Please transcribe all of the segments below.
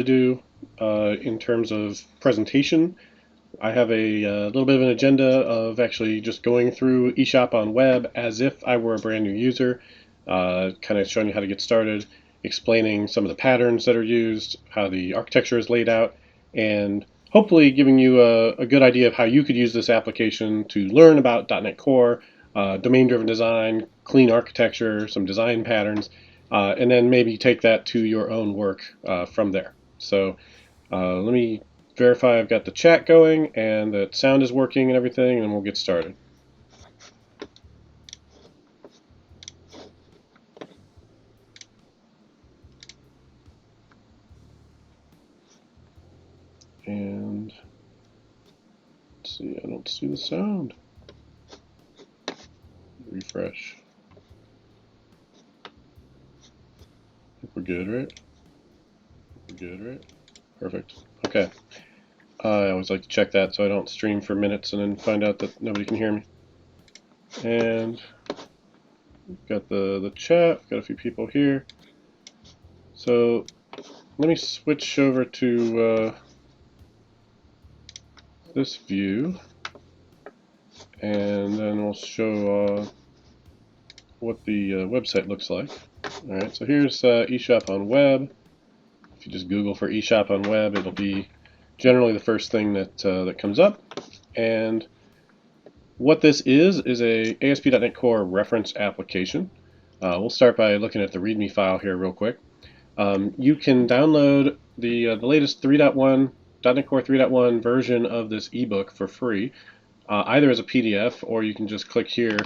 do in terms of presentation. I have a little bit of an agenda of actually just going through eShopOnWeb as if I were a brand new user, kind of showing you how to get started, explaining some of the patterns that are used, how the architecture is laid out, and hopefully giving you a good idea of how you could use this application to learn about .NET Core, domain-driven design, clean architecture, some design patterns, and then maybe take that to your own work from there. So let me verify I've got the chat going and that sound is working and everything, and we'll get started. And let's see, I don't see the sound. Refresh. I think we're good, right? We're good, right? Perfect. Okay. I always like to check that so I don't stream for minutes and then find out that nobody can hear me. And we've got the chat, got a few people here. So let me switch over to this view, and then we'll show what the website looks like. All right, so here's eShopOnWeb. If you just Google for eShopOnWeb, it'll be generally the first thing that that comes up. And what this is a ASP.NET Core reference application. We'll start by looking at the README file here real quick. You can download the latest 3.1 .NET Core 3.1 version of this ebook for free, either as a PDF or you can just click here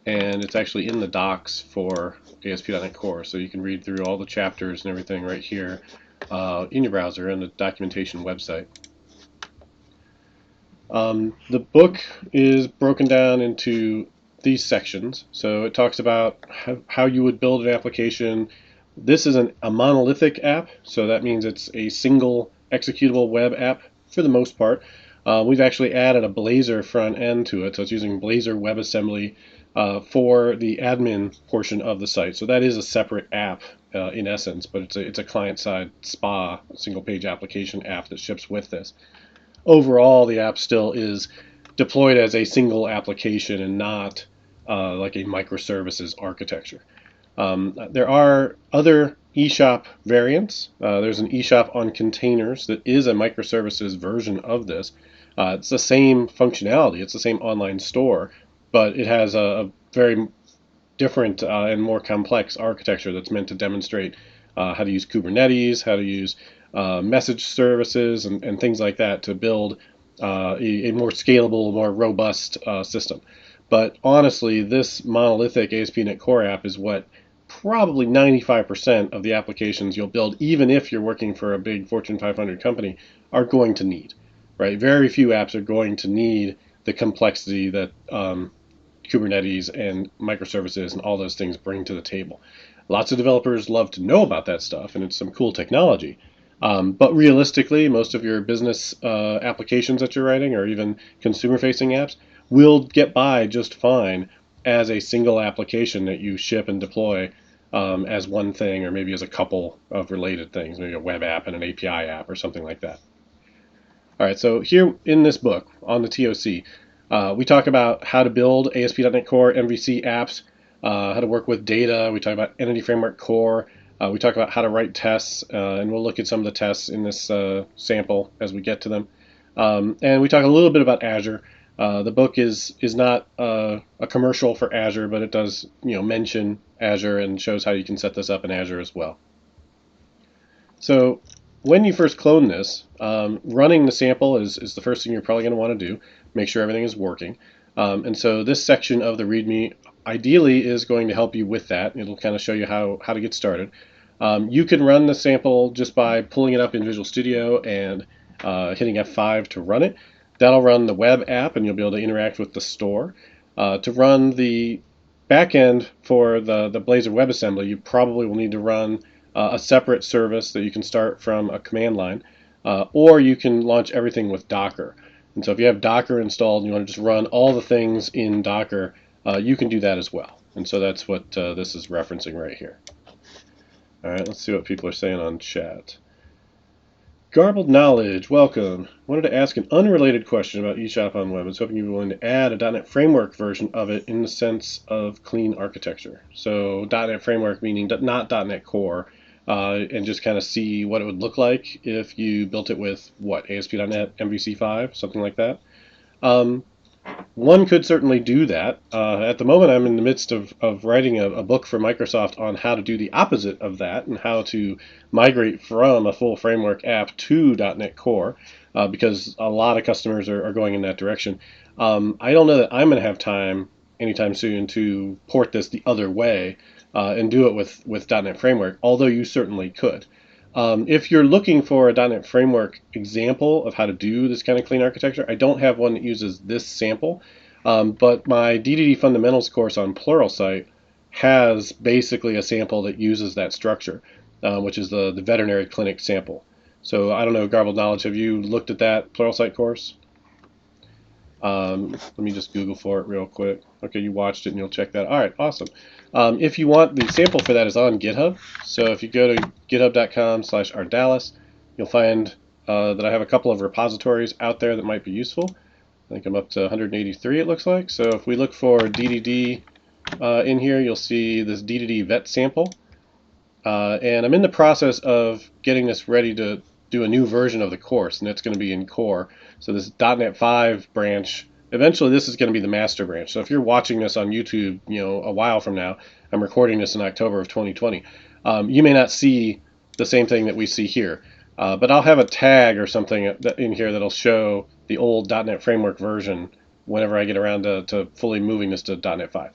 and it's actually in the docs for ASP.NET Core, so you can read through all the chapters and everything right here in your browser and the documentation website. The book is broken down into these sections, so it talks about how you would build an application. This is a monolithic app, so that means it's a single executable web app for the most part. We've actually added a Blazor front end to it, so it's using Blazor WebAssembly for the admin portion of the site. So that is a separate app in essence, but it's a client-side SPA, single-page application app that ships with this. Overall, the app still is deployed as a single application and not like a microservices architecture. There are other eShop variants. There's an eShop on containers that is a microservices version of this. It's the same functionality. It's the same online store, but it has a very different and more complex architecture that's meant to demonstrate how to use Kubernetes, how to use message services, and things like that to build a more scalable, more robust system. But honestly, this monolithic ASP.NET Core app is what probably 95% of the applications you'll build, even if you're working for a big Fortune 500 company, are going to need. Right? Very few apps are going to need the complexity that Kubernetes and microservices and all those things bring to the table. Lots of developers love to know about that stuff, and it's some cool technology. But realistically, most of your business applications that you're writing, or even consumer-facing apps, will get by just fine as a single application that you ship and deploy as one thing, or maybe as a couple of related things, maybe a web app and an API app or something like that. All right, so here in this book on the TOC, we talk about how to build ASP.NET Core MVC apps, how to work with data. We talk about Entity Framework Core. We talk about how to write tests, and we'll look at some of the tests in this sample as we get to them. And we talk a little bit about Azure. The book is not a commercial for Azure, but it does mention Azure and shows how you can set this up in Azure as well. So when you first clone this, running the sample is the first thing you're probably going to want to do. Make sure everything is working. And so this section of the README ideally is going to help you with that. It'll kind of show you how to get started. You can run the sample just by pulling it up in Visual Studio and hitting F5 to run it. That'll run the web app, and you'll be able to interact with the store. To run the backend for the Blazor WebAssembly, you probably will need to run a separate service that you can start from a command line, or you can launch everything with Docker. And so if you have Docker installed and you want to just run all the things in Docker, you can do that as well. And so that's what this is referencing right here. All right, let's see what people are saying on chat. Garbled Knowledge, welcome. Wanted to ask an unrelated question about eShopOnWeb. I was hoping you were willing to add a .NET Framework version of it in the sense of clean architecture. So .NET Framework meaning not .NET Core, and just kind of see what it would look like if you built it with, what, ASP.NET MVC5, something like that. One could certainly do that. At the moment, I'm in the midst of writing a book for Microsoft on how to do the opposite of that and how to migrate from a full framework app to .NET Core, because a lot of customers are going in that direction. I don't know that I'm going to have time anytime soon to port this the other way and do it with .NET Framework, although you certainly could. If you're looking for a .NET Framework example of how to do this kind of clean architecture, I don't have one that uses this sample, but my DDD Fundamentals course on Pluralsight has basically a sample that uses that structure, which is the veterinary clinic sample. So I don't know, Garbled Knowledge, have you looked at that Pluralsight course? Let me just Google for it real quick. Okay, you watched it and you'll check that. All right, awesome. If you want, the sample for that is on GitHub. So if you go to github.com/Ardalis, you'll find that I have a couple of repositories out there that might be useful. I think I'm up to 183, it looks like. So if we look for DDD in here, you'll see this DDD vet sample. And I'm in the process of getting this ready to do a new version of the course, and it's going to be in Core. So this .NET 5 branch, eventually this is going to be the master branch. So if you're watching this on YouTube, a while from now, I'm recording this in October of 2020, you may not see the same thing that we see here. But I'll have a tag or something in here that'll show the old .NET Framework version whenever I get around to fully moving this to .NET 5.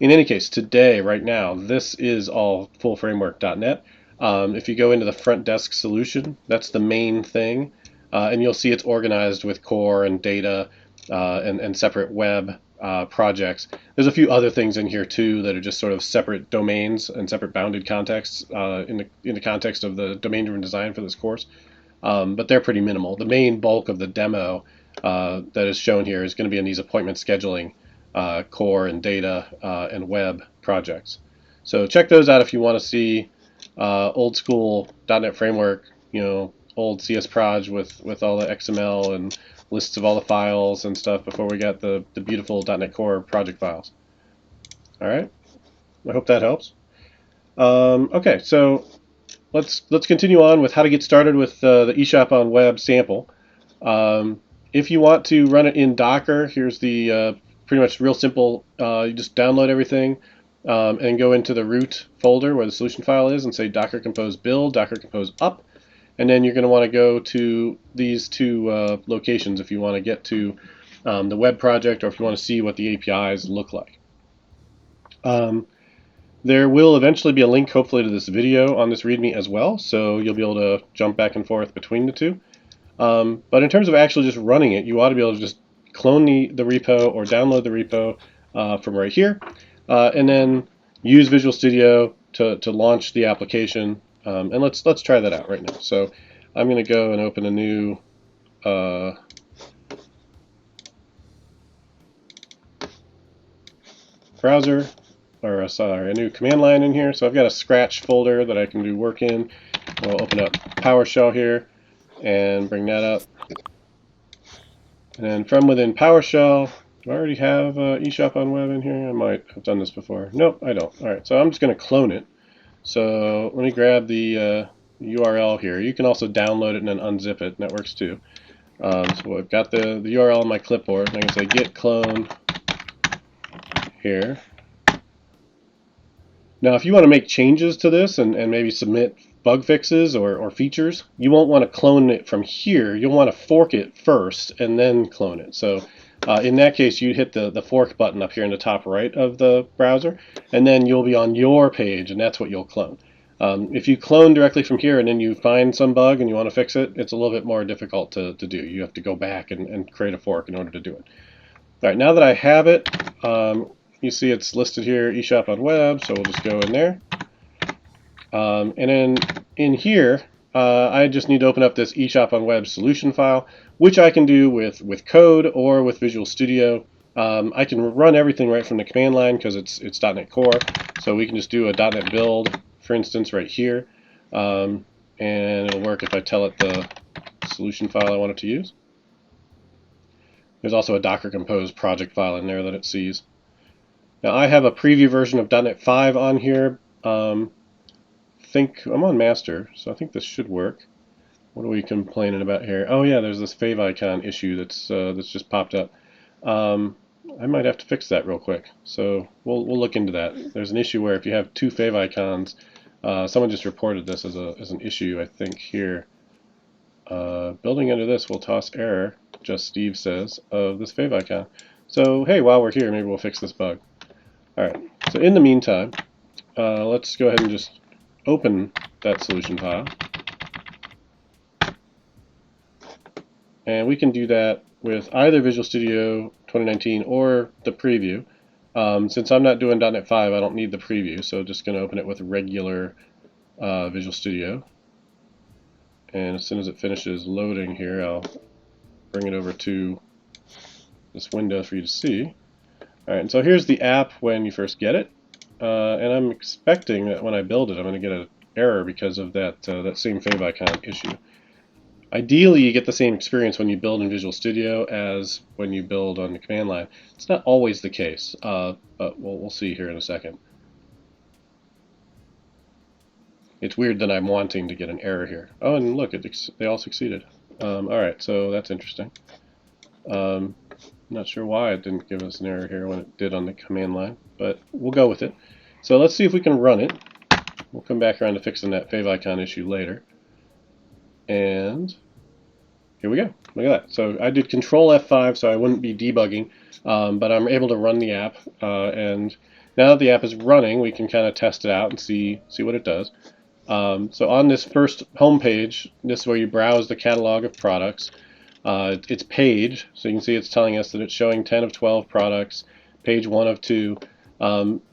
In any case, today, right now, this is all full framework.NET. If you go into the front desk solution, that's the main thing, and you'll see it's organized with core and data and separate web projects. There's a few other things in here too that are just sort of separate domains and separate bounded contexts in the context of the domain-driven design for this course, but they're pretty minimal. The main bulk of the demo that is shown here is going to be in these appointment scheduling core and data and web projects. So check those out if you want to see old school .NET Framework, old CS Proj with all the XML and lists of all the files and stuff before we got the beautiful .NET Core project files. All right, I hope that helps. Okay, so let's continue on with how to get started with the eShopOnWeb sample. If you want to run it in Docker, here's the pretty much real simple. You just download everything and go into the root folder where the solution file is and say docker compose build, docker compose up, and then you're going to want to go to these two locations if you want to get to the web project or if you want to see what the APIs look like. There will eventually be a link hopefully to this video on this README as well, so you'll be able to jump back and forth between the two. But in terms of actually just running it, you ought to be able to just clone the repo or download the repo from right here, and then use Visual Studio to launch the application. And let's try that out right now. So I'm going to go and open a new browser, or sorry, a new command line in here. So I've got a Scratch folder that I can do work in. I'll open up PowerShell here and bring that up. And then from within PowerShell, do I already have eShopOnWeb in here? I might have done this before. Nope, I don't. All right, so I'm just going to clone it. So let me grab the URL here. You can also download it and then unzip it, and that works too. So I've got the URL on my clipboard, and I can say git clone here. Now, if you want to make changes to this and maybe submit bug fixes or features, you won't want to clone it from here. You'll want to fork it first and then clone it. So in that case, you hit the fork button up here in the top right of the browser, and then you'll be on your page, and that's what you'll clone. If you clone directly from here and then you find some bug and you want to fix it, it's a little bit more difficult to do. You have to go back and create a fork in order to do it. All right, now that I have it, you see it's listed here, eShopOnWeb, so we'll just go in there. And then in here, I just need to open up this eShopOnWeb solution file, which I can do with code or with Visual Studio. I can run everything right from the command line because it's .NET Core, so we can just do a .NET build, for instance, right here, and it'll work if I tell it the solution file I wanted to use. There's also a Docker Compose project file in there that it sees. Now I have a preview version of .NET 5 on here. Think I'm on master, so I think this should work. What are we complaining about here? Oh yeah, there's this Fav Icon issue that's just popped up. I might have to fix that real quick. So we'll look into that. There's an issue where if you have two Fav icons, someone just reported this as an issue, I think here. Building under this will toss error, just Steve says, of this Fav icon. So hey, while we're here, maybe we'll fix this bug. Alright, so in the meantime, let's go ahead and just open that solution file. And we can do that with either Visual Studio 2019 or the preview. Since I'm not doing .NET 5, I don't need the preview, so just going to open it with regular Visual Studio. And as soon as it finishes loading here, I'll bring it over to this window for you to see. Alright, and so here's the app when you first get it. And I'm expecting that when I build it, I'm going to get an error because of that same Fav Icon issue. Ideally, you get the same experience when you build in Visual Studio as when you build on the command line. It's not always the case, but we'll see here in a second. It's weird that I'm wanting to get an error here. Oh, and look, they all succeeded. Alright, so that's interesting. Not sure why it didn't give us an error here when it did on the command line, but we'll go with it. So let's see if we can run it. We'll come back around to fixing that Fav Icon issue later. And here we go. Look at that. So I did Control F5 so I wouldn't be debugging, but I'm able to run the app. And now that the app is running, we can kind of test it out and see what it does. So on this first home page, this is where you browse the catalog of products. It's page, so you can see it's telling us that it's showing 10 of 12 products, page 1 of 2.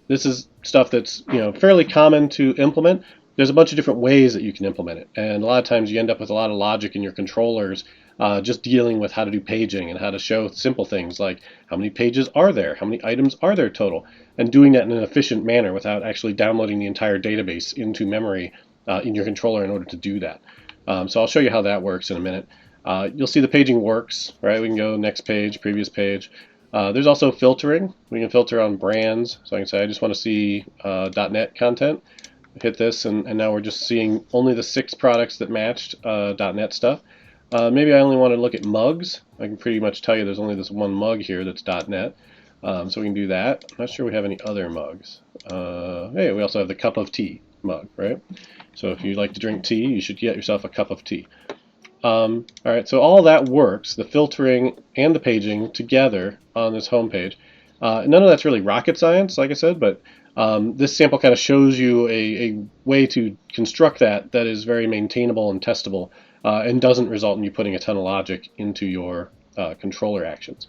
This is stuff that's fairly common to implement. There's a bunch of different ways that you can implement it, and a lot of times you end up with a lot of logic in your controllers just dealing with how to do paging and how to show simple things like how many pages are there, how many items are there total, and doing that in an efficient manner without actually downloading the entire database into memory in your controller in order to do that. So I'll show you how that works in a minute. You'll see the paging works, right? We can go next page, previous page. There's also filtering. We can filter on brands, so I can say I just want to see .NET content. Hit this, and now we're just seeing only the 6 products that matched .NET stuff. Maybe I only want to look at mugs. I can pretty much tell you there's only this one mug here that's .NET, so we can do that. I'm not sure we have any other mugs. Hey, we also have the cup of tea mug, right? So if you like to drink tea, you should get yourself a cup of tea. Alright, so all that works, the filtering and the paging together on this home page. None of that's really rocket science, like I said, but this sample kind of shows you a way to construct that is very maintainable and testable and doesn't result in you putting a ton of logic into your controller actions.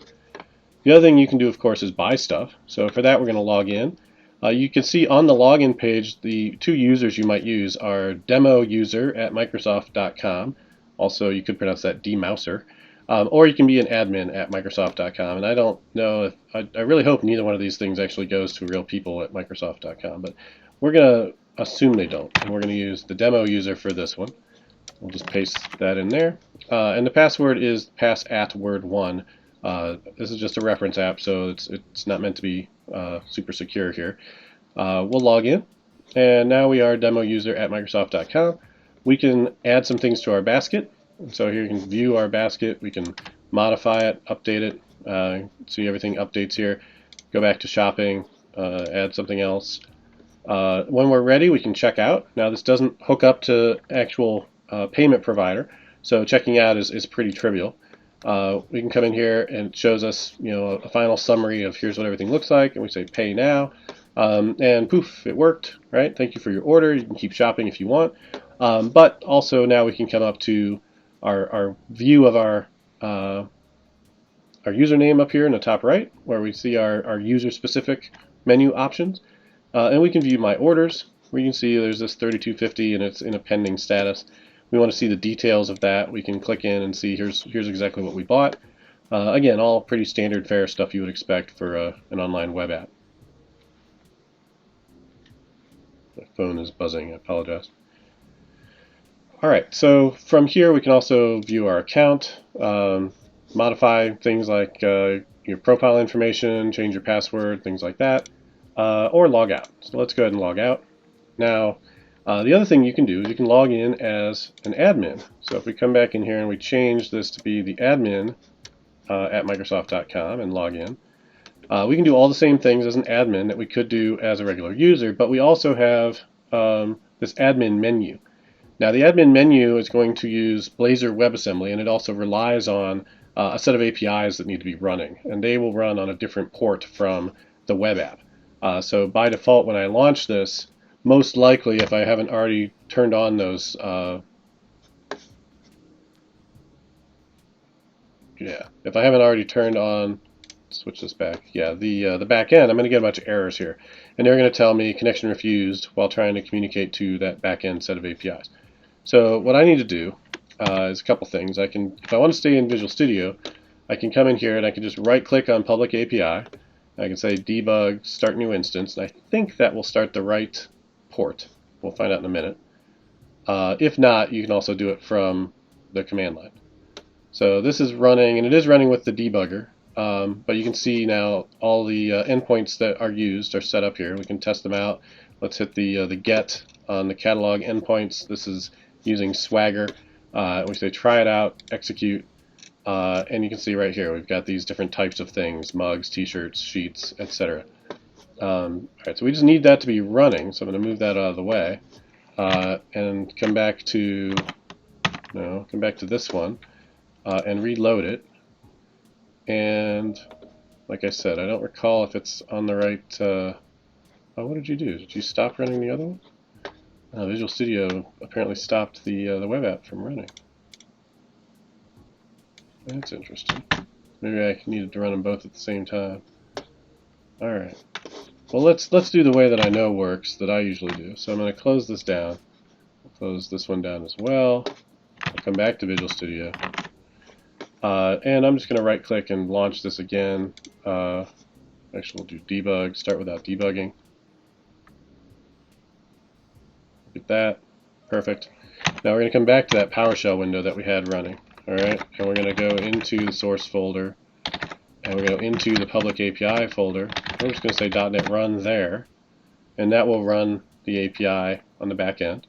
The other thing you can do, of course, is buy stuff. So for that, we're going to log in. You can see on the login page the 2 users you might use are demoUser@Microsoft.com. Also, you could pronounce that demouser. Or you can be an admin at Microsoft.com. And I don't know if I really hope neither one of these things actually goes to real people at Microsoft.com. But we're going to assume they don't. And we're going to use the demo user for this one. We'll just paste that in there. And the password is pass@word1. This is just a reference app, so it's not meant to be super secure here. We'll log in. And now we are demo user at Microsoft.com. We can add some things to our basket. So here you can view our basket. We can modify it, update it, see everything updates here. Go back to shopping, add something else. When we're ready, we can check out. Now this doesn't hook up to actual payment provider, so checking out is pretty trivial. We can come in here and it shows us a final summary of here's what everything looks like, and we say pay now, and poof, it worked, right? Thank you for your order. You can keep shopping if you want. But also now we can come up to our view of our username up here in the top right, where we see our user-specific menu options. And we can view my orders, where you can see there's this 3250 and it's in a pending status. We want to see the details of that. We can click in and see here's exactly what we bought. Again, all pretty standard fare stuff you would expect for an online web app. My phone is buzzing, I apologize. All right, so from here we can also view our account, modify things like your profile information, change your password, things like that, or log out. So let's go ahead and log out. Now, the other thing you can do is you can log in as an admin. So if we come back in here and we change this to be the admin at Microsoft.com and log in, we can do all the same things as an admin that we could do as a regular user, but we also have this admin menu. Now, the admin menu is going to use Blazor WebAssembly, and it also relies on a set of APIs that need to be running, and they will run on a different port from the web app. So by default, when I launch this, most likely, if I haven't already turned on those, if I haven't already turned on, switch this back, the back end, I'm going to get a bunch of errors here, and they're going to tell me connection refused while trying to communicate to that back end set of APIs. So what I need to do is a couple things. I can, if I want to stay in Visual Studio, I can come in here and I can just right-click on Public API. I can say Debug, Start New Instance, and I think that will start the right port. We'll find out in a minute. If not, you can also do it from the command line. So this is running, and it is running with the debugger, but you can see now all the endpoints that are used are set up here. We can test them out. Let's hit the get on the catalog endpoints. This is using Swagger. We say try it out, execute, and you can see right here we've got these different types of things: mugs, t-shirts, sheets, etc. All right, so we just need that to be running, so I'm going to move that out of the way and come back to this one and reload it. And like I said, I don't recall if it's on the right. Oh, what did you do? Did you stop running the other one? Visual Studio apparently stopped the web app from running. That's interesting. Maybe I needed to run them both at the same time. All right. Well, let's do the way that I know works, that I usually do. So I'm going to close this down. I'll close this one down as well. I'll come back to Visual Studio. And I'm just going to right-click and launch this again. Actually, we'll do debug, start without debugging. Look at that. Perfect. Now we're going to come back to that PowerShell window that we had running. All right, and we're going to go into the source folder, and we're going to go into the public API folder. We're just going to say .NET run there, and that will run the API on the back end.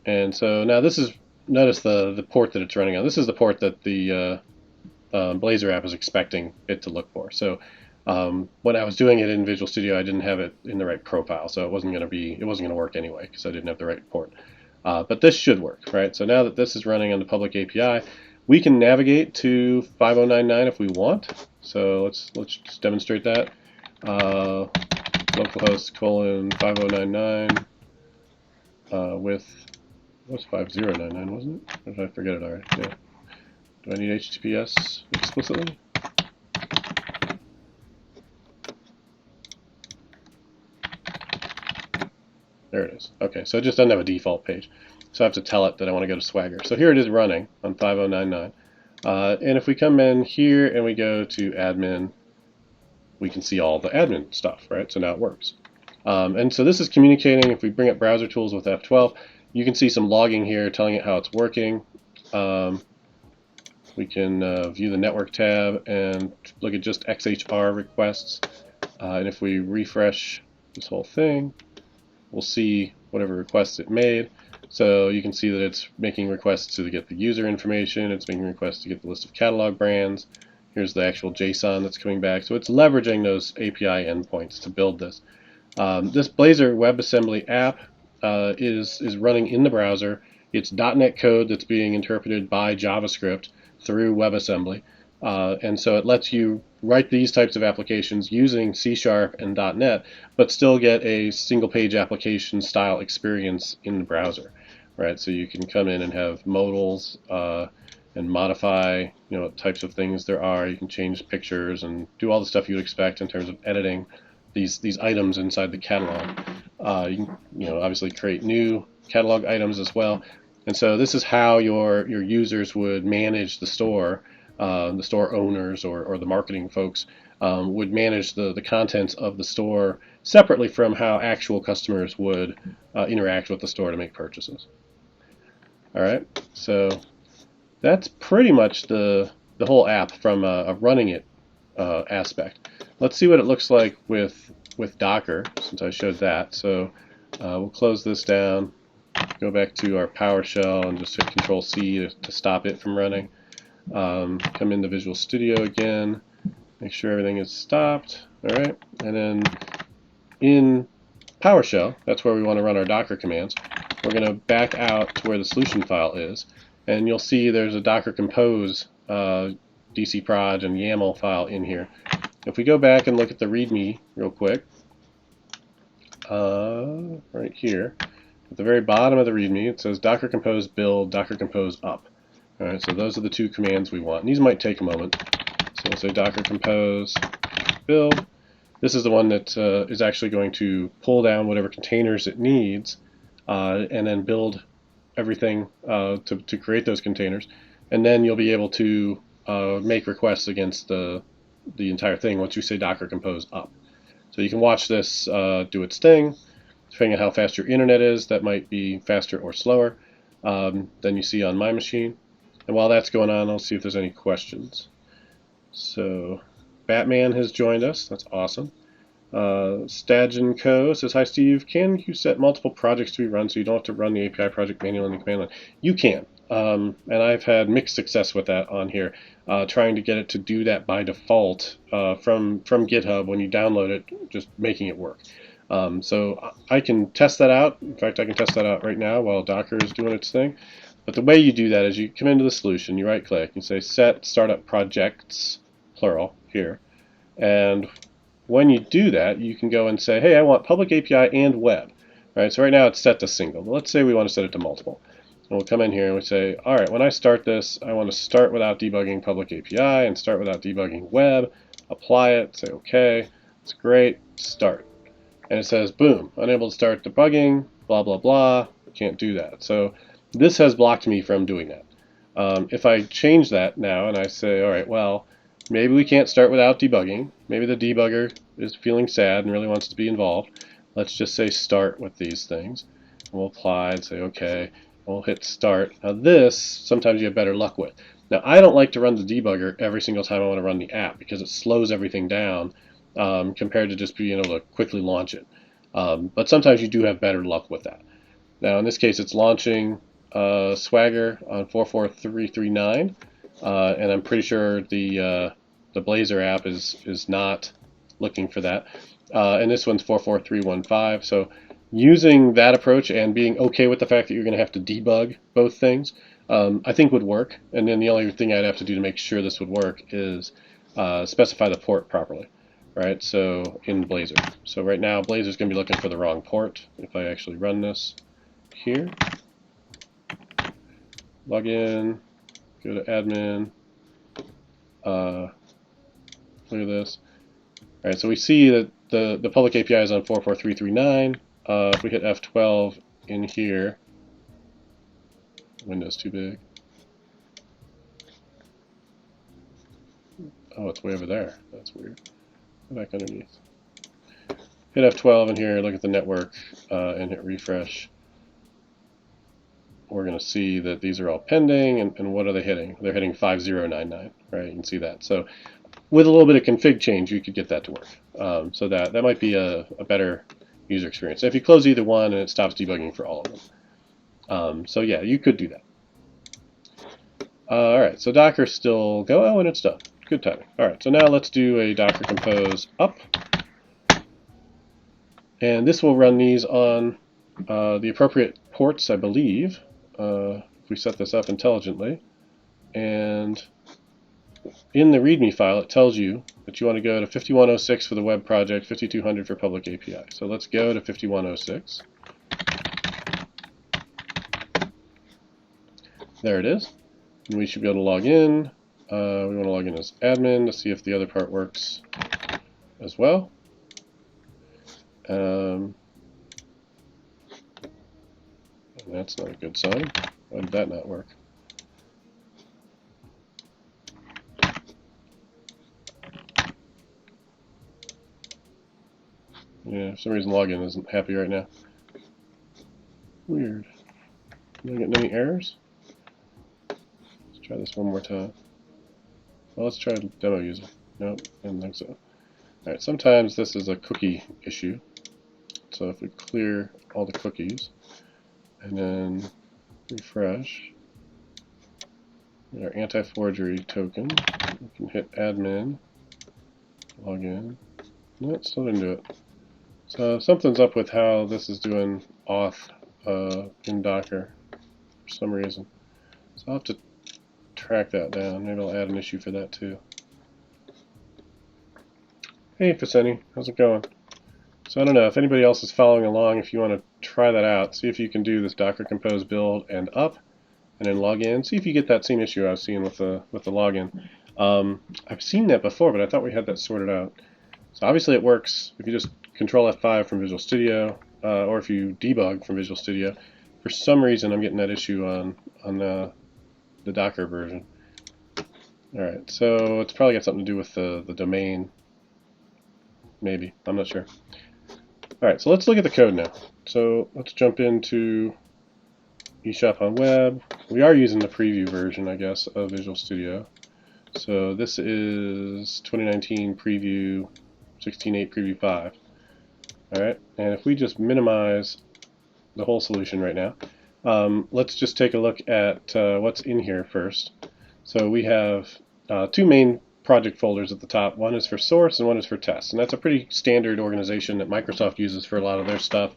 And so now this is, notice the port that it's running on. This is the port that the Blazor app is expecting it to look for. So when I was doing it in Visual Studio, I didn't have it in the right profile, so it wasn't going to work anyway because I didn't have the right port. But this should work, right? So now that this is running on the public API, we can navigate to 5099 if we want. So let's just demonstrate that. Localhost :5099 with, what's 5099, wasn't it? Or did I forget it already? Yeah. Do I need HTTPS explicitly? There it is. Okay, so it just doesn't have a default page. So I have to tell it that I want to go to Swagger. So here it is running on 5099. And if we come in here and we go to admin, we can see all the admin stuff, right? So now it works. And so this is communicating. If we bring up browser tools with F12, you can see some logging here telling it how it's working. We can view the network tab and look at just XHR requests. And if we refresh this whole thing, we'll see whatever requests it made. So you can see that it's making requests to get the user information. It's making requests to get the list of catalog brands. Here's the actual JSON that's coming back. So it's leveraging those API endpoints to build this. This Blazor WebAssembly app is running in the browser. It's .NET code that's being interpreted by JavaScript through WebAssembly. And so it lets you write these types of applications using C# and .NET, but still get a single-page application style experience in the browser, right? So you can come in and have modals and modify, what types of things there are. You can change pictures and do all the stuff you would expect in terms of editing these items inside the catalog. You can, obviously create new catalog items as well. And so this is how your users would manage the store owners or the marketing folks would manage the contents of the store separately from how actual customers would interact with the store to make purchases. All right, so that's pretty much the whole app from a running it aspect. Let's see what it looks like with Docker, since I showed that. So we'll close this down, go back to our PowerShell, and just hit Control-C to stop it from running. Come into Visual Studio again, make sure everything is stopped. All right, and then in PowerShell, that's where we want to run our Docker commands. We're going to back out to where the solution file is, and you'll see there's a Docker Compose DC proj and YAML file in here. If we go back and look at the README real quick, right here, at the very bottom of the README, it says Docker Compose build, Docker Compose up. All right, so those are the two commands we want. And these might take a moment. So we'll say Docker Compose build. This is the one that is actually going to pull down whatever containers it needs and then build everything to create those containers. And then you'll be able to make requests against the entire thing once you say Docker Compose up. So you can watch this do its thing. Depending on how fast your internet is, that might be faster or slower than you see on my machine. And while that's going on, I'll see if there's any questions. So Batman has joined us. That's awesome. Stagen Co. says, hi Steve, can you set multiple projects to be run so you don't have to run the API project manually in the command line? You can. And I've had mixed success with that on here, trying to get it to do that by default from GitHub when you download it, just making it work. So I can test that out. In fact, I can test that out right now while Docker is doing its thing. But the way you do that is you come into the solution, you right-click, you say Set Startup Projects, plural, here. And when you do that, you can go and say, hey, I want public API and web. Right? So right now it's set to single. But let's say we want to set it to multiple. And we'll come in here and we say, all right, when I start this, I want to start without debugging public API and start without debugging web. Apply it, say OK, it's great, start. And it says, boom, unable to start debugging, blah, blah, blah, can't do that. So this has blocked me from doing that. If I change that now and I say, all right, well, maybe we can't start without debugging. Maybe the debugger is feeling sad and really wants to be involved. Let's just say start with these things. We'll apply and say, okay. We'll hit start. Now this, sometimes you have better luck with. Now I don't like to run the debugger every single time I want to run the app because it slows everything down compared to just being able to quickly launch it. But sometimes you do have better luck with that. Now in this case it's launching Swagger on 44339 and I'm pretty sure the Blazor app is not looking for that. And this one's 44315. So using that approach and being okay with the fact that you're going to have to debug both things, I think would work. And then the only thing I'd have to do to make sure this would work is specify the port properly, right? So in Blazor. So right now Blazor's going to be looking for the wrong port. If I actually run this here, log in, go to admin, look at this. All right, so we see that the public API is on 44339. If we hit F12 in here, window's too big. Oh, it's way over there. That's weird. Go back underneath. Hit F12 in here, look at the network, and hit refresh. We're going to see that these are all pending, and what are they hitting? They're hitting 5099, right? You can see that. So with a little bit of config change, you could get that to work. So that might be a better user experience. If you close either one and it stops debugging for all of them. So yeah, you could do that. All right, so Docker's still go. Oh, and it's done. Good timing. All right, so now let's do a Docker Compose up. And this will run these on the appropriate ports, I believe, if we set this up intelligently. And in the README file, it tells you that you want to go to 5106 for the web project, 5200 for public API. So let's go to 5106. There it is. And we should be able to log in. We want to log in as admin to see if the other part works as well. And that's not a good sign. Why did that not work? Yeah, for some reason login isn't happy right now. Weird. Am I getting any errors? Let's try this one more time. Well, let's try demo user. Nope, I don't think so. Alright, sometimes this is a cookie issue. So if we clear all the cookies and then refresh our anti-forgery token, we can hit admin, log in. No, it still didn't do it. So something's up with how this is doing auth in Docker for some reason. So I'll have to track that down. Maybe I'll add an issue for that too. Hey Viceni, how's it going? So I don't know if anybody else is following along. If you want to try that out, see if you can do this Docker Compose build and up, and then log in. See if you get that same issue I was seeing with the login. I've seen that before, but I thought we had that sorted out. So obviously it works if you just Control F5 from Visual Studio, or if you debug from Visual Studio. For some reason, I'm getting that issue on the Docker version. All right, so it's probably got something to do with the domain. Maybe, I'm not sure. All right, so let's look at the code now. So let's jump into eShopOnWeb. We are using the preview version, I guess, of Visual Studio. So this is 2019 preview 16.8 preview 5. All right, and if we just minimize the whole solution right now, let's just take a look at what's in here first. So we have two main project folders at the top. One is for source and one is for test, and that's a pretty standard organization that Microsoft uses for a lot of their stuff.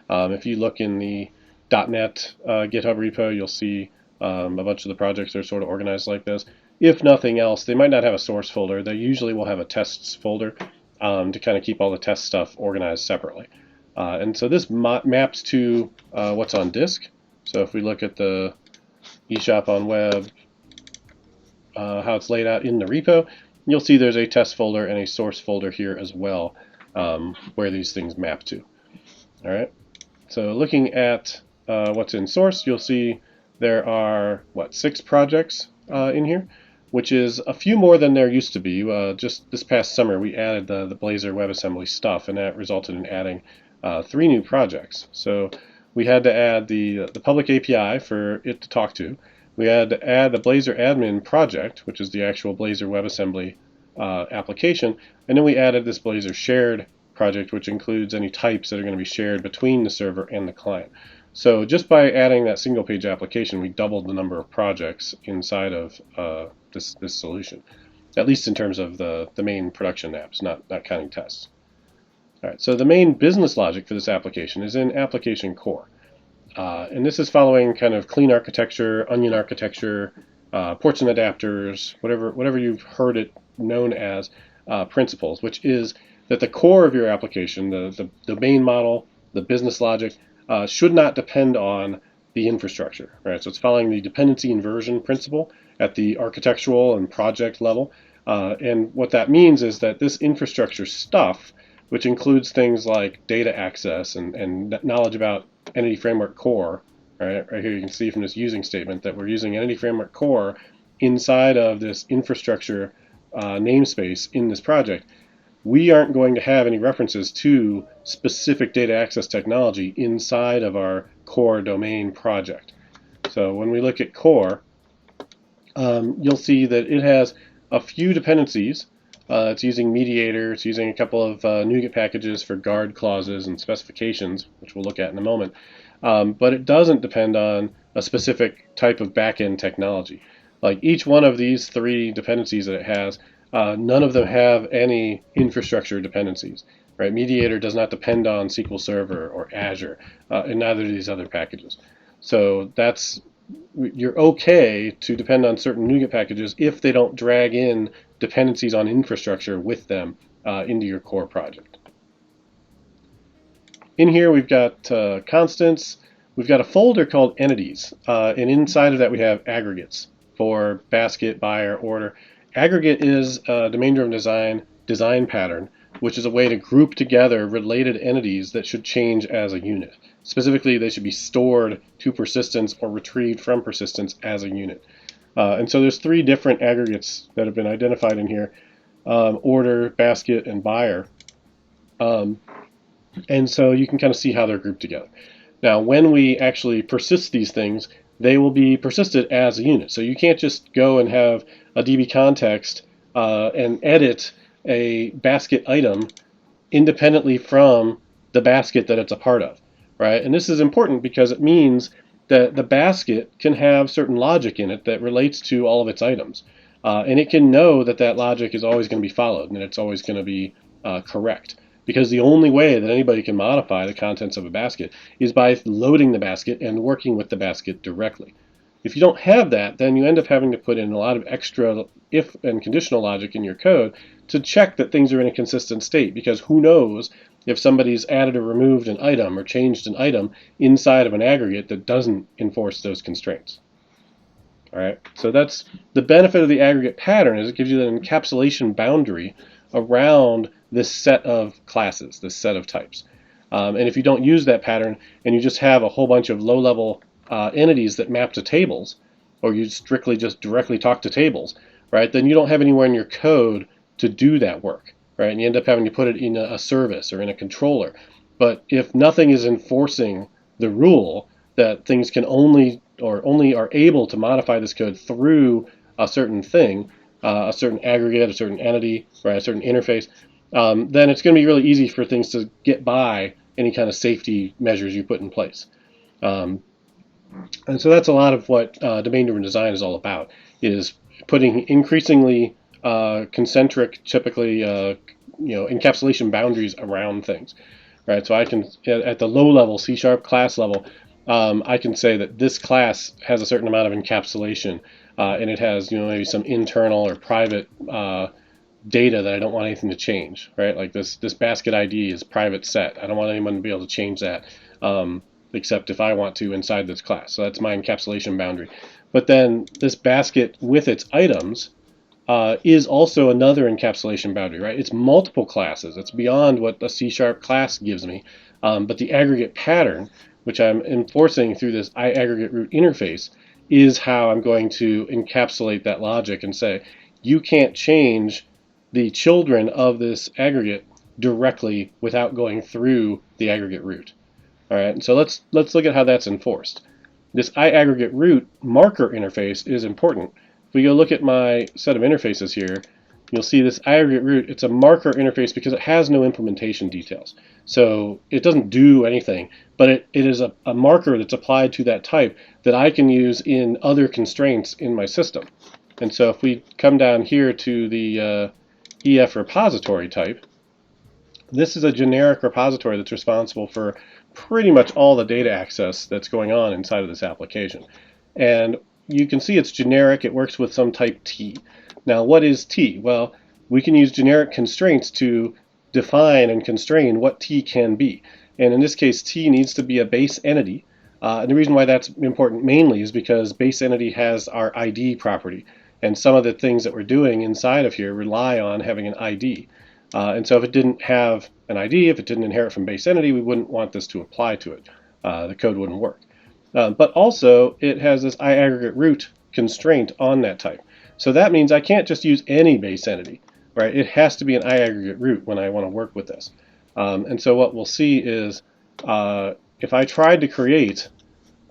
If you look in the .NET GitHub repo, you'll see a bunch of the projects are sort of organized like this. If nothing else, they might not have a source folder. They usually will have a tests folder to kind of keep all the test stuff organized separately. And so this maps to what's on disk. So if we look at the eShopOnWeb, how it's laid out in the repo, you'll see there's a test folder and a source folder here as well, where these things map to. All right. So looking at what's in source, you'll see there are, 6 projects in here, which is a few more than there used to be. Just this past summer, we added the Blazor WebAssembly stuff, and that resulted in adding 3 new projects. So we had to add the public API for it to talk to. We had to add the Blazor admin project, which is the actual Blazor WebAssembly application, and then we added this Blazor shared project, which includes any types that are going to be shared between the server and the client. So just by adding that single page application, we doubled the number of projects inside of this solution, at least in terms of the main production apps, not counting tests. All right, so the main business logic for this application is in application core. And this is following kind of clean architecture, onion architecture, ports and adapters, whatever you've heard it known as principles, which is that the core of your application, the domain model, the business logic, should not depend on the infrastructure. Right? So it's following the dependency inversion principle at the architectural and project level. And what that means is that this infrastructure stuff, which includes things like data access and knowledge about Entity Framework Core, right here you can see from this using statement that we're using Entity Framework Core inside of this infrastructure namespace in this project. We aren't going to have any references to specific data access technology inside of our core domain project. So when we look at core, you'll see that it has a few dependencies. It's using Mediator, it's using a couple of NuGet packages for guard clauses and specifications, which we'll look at in a moment. But it doesn't depend on a specific type of backend technology. Like each one of these 3 dependencies that it has, none of them have any infrastructure dependencies. Right? Mediator does not depend on SQL Server or Azure, and neither do these other packages. So you're okay to depend on certain NuGet packages if they don't drag in dependencies on infrastructure with them into your core project. In here we've got constants. We've got a folder called entities, and inside of that we have aggregates for basket, buyer, order. Aggregate is a domain-driven design pattern, which is a way to group together related entities that should change as a unit. Specifically, they should be stored to persistence or retrieved from persistence as a unit. And so there's 3 different aggregates that have been identified in here, order, basket, and buyer. And so you can kind of see how they're grouped together. Now, when we actually persist these things, they will be persisted as a unit. So you can't just go and have a DB context and edit a basket item independently from the basket that it's a part of, right? And this is important because it means that the basket can have certain logic in it that relates to all of its items. And it can know that that logic is always going to be followed and it's always going to be correct. Because the only way that anybody can modify the contents of a basket is by loading the basket and working with the basket directly. If you don't have that, then you end up having to put in a lot of extra if and conditional logic in your code to check that things are in a consistent state, because who knows if somebody's added or removed an item or changed an item inside of an aggregate that doesn't enforce those constraints. All right, so that's the benefit of the aggregate pattern, is it gives you an encapsulation boundary around this set of classes, this set of types. And if you don't use that pattern and you just have a whole bunch of low-level entities that map to tables, or you strictly just directly talk to tables, right, then you don't have anywhere in your code to do that work, right? And you end up having to put it in a service or in a controller. But if nothing is enforcing the rule that things can only are able to modify this code through a certain thing, a certain aggregate, a certain entity, right, a certain interface, then it's going to be really easy for things to get by any kind of safety measures you put in place. And so that's a lot of what domain-driven design is all about, is putting increasingly concentric, typically encapsulation boundaries around things. Right, so I can, at the low-level C# class level, I can say that this class has a certain amount of encapsulation, and it has maybe some internal or private data that I don't want anything to change. Right, like this basket ID is private set. I don't want anyone to be able to change that. Except if I want to inside this class. So that's my encapsulation boundary. But then this basket with its items is also another encapsulation boundary, right? It's multiple classes. It's beyond what a C# class gives me. But the aggregate pattern, which I'm enforcing through this iAggregate root interface, is how I'm going to encapsulate that logic and say, you can't change the children of this aggregate directly without going through the aggregate root. All right, and so let's look at how that's enforced. This iAggregate root marker interface is important. If we go look at my set of interfaces here, you'll see this iAggregate root. It's a marker interface because it has no implementation details. So it doesn't do anything, but it is a marker that's applied to that type that I can use in other constraints in my system. And so if we come down here to the EF repository type, this is a generic repository that's responsible for pretty much all the data access that's going on inside of this application. And you can see it's generic. It works with some type T. Now, what is T? Well, we can use generic constraints to define and constrain what T can be. And in this case, T needs to be a base entity. And the reason why that's important mainly is because base entity has our ID property. And some of the things that we're doing inside of here rely on having an ID. And so if it didn't have an ID, if it didn't inherit from base entity, we wouldn't want this to apply to it. The code wouldn't work. But also, it has this iAggregate root constraint on that type. So that means I can't just use any base entity, right? It has to be an iAggregate root when I want to work with this. And so what we'll see is if I tried to create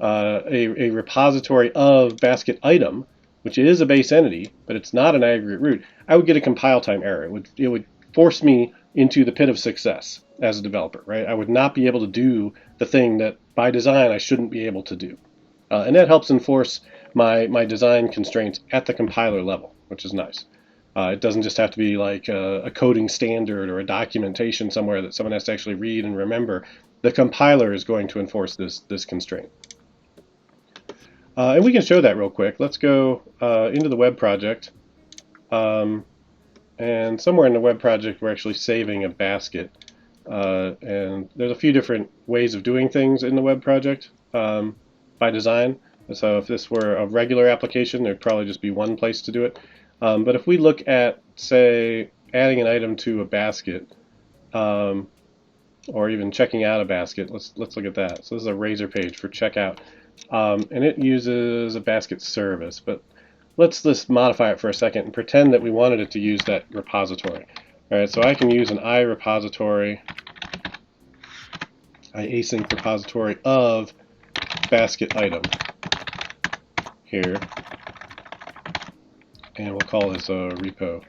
a repository of basket item, which is a base entity, but it's not an aggregate root, I would get a compile time error. It would force me into the pit of success as a developer, right? I would not be able to do the thing that by design I shouldn't be able to do. And that helps enforce my design constraints at the compiler level, which is nice. It doesn't just have to be like a coding standard or a documentation somewhere that someone has to actually read and remember. The compiler is going to enforce this constraint. And we can show that real quick. Let's go into the web project. And somewhere in the web project, we're actually saving a basket. And there's a few different ways of doing things in the web project by design. So if this were a regular application, there'd probably just be one place to do it. But if we look at, say, adding an item to a basket, or even checking out a basket, let's look at that. So this is a Razor page for checkout. And it uses a basket service. But let's just modify it for a second and pretend that we wanted it to use that repository. All right, so I can use an iRepository iasync repository of basket item here, and we'll call this a repo.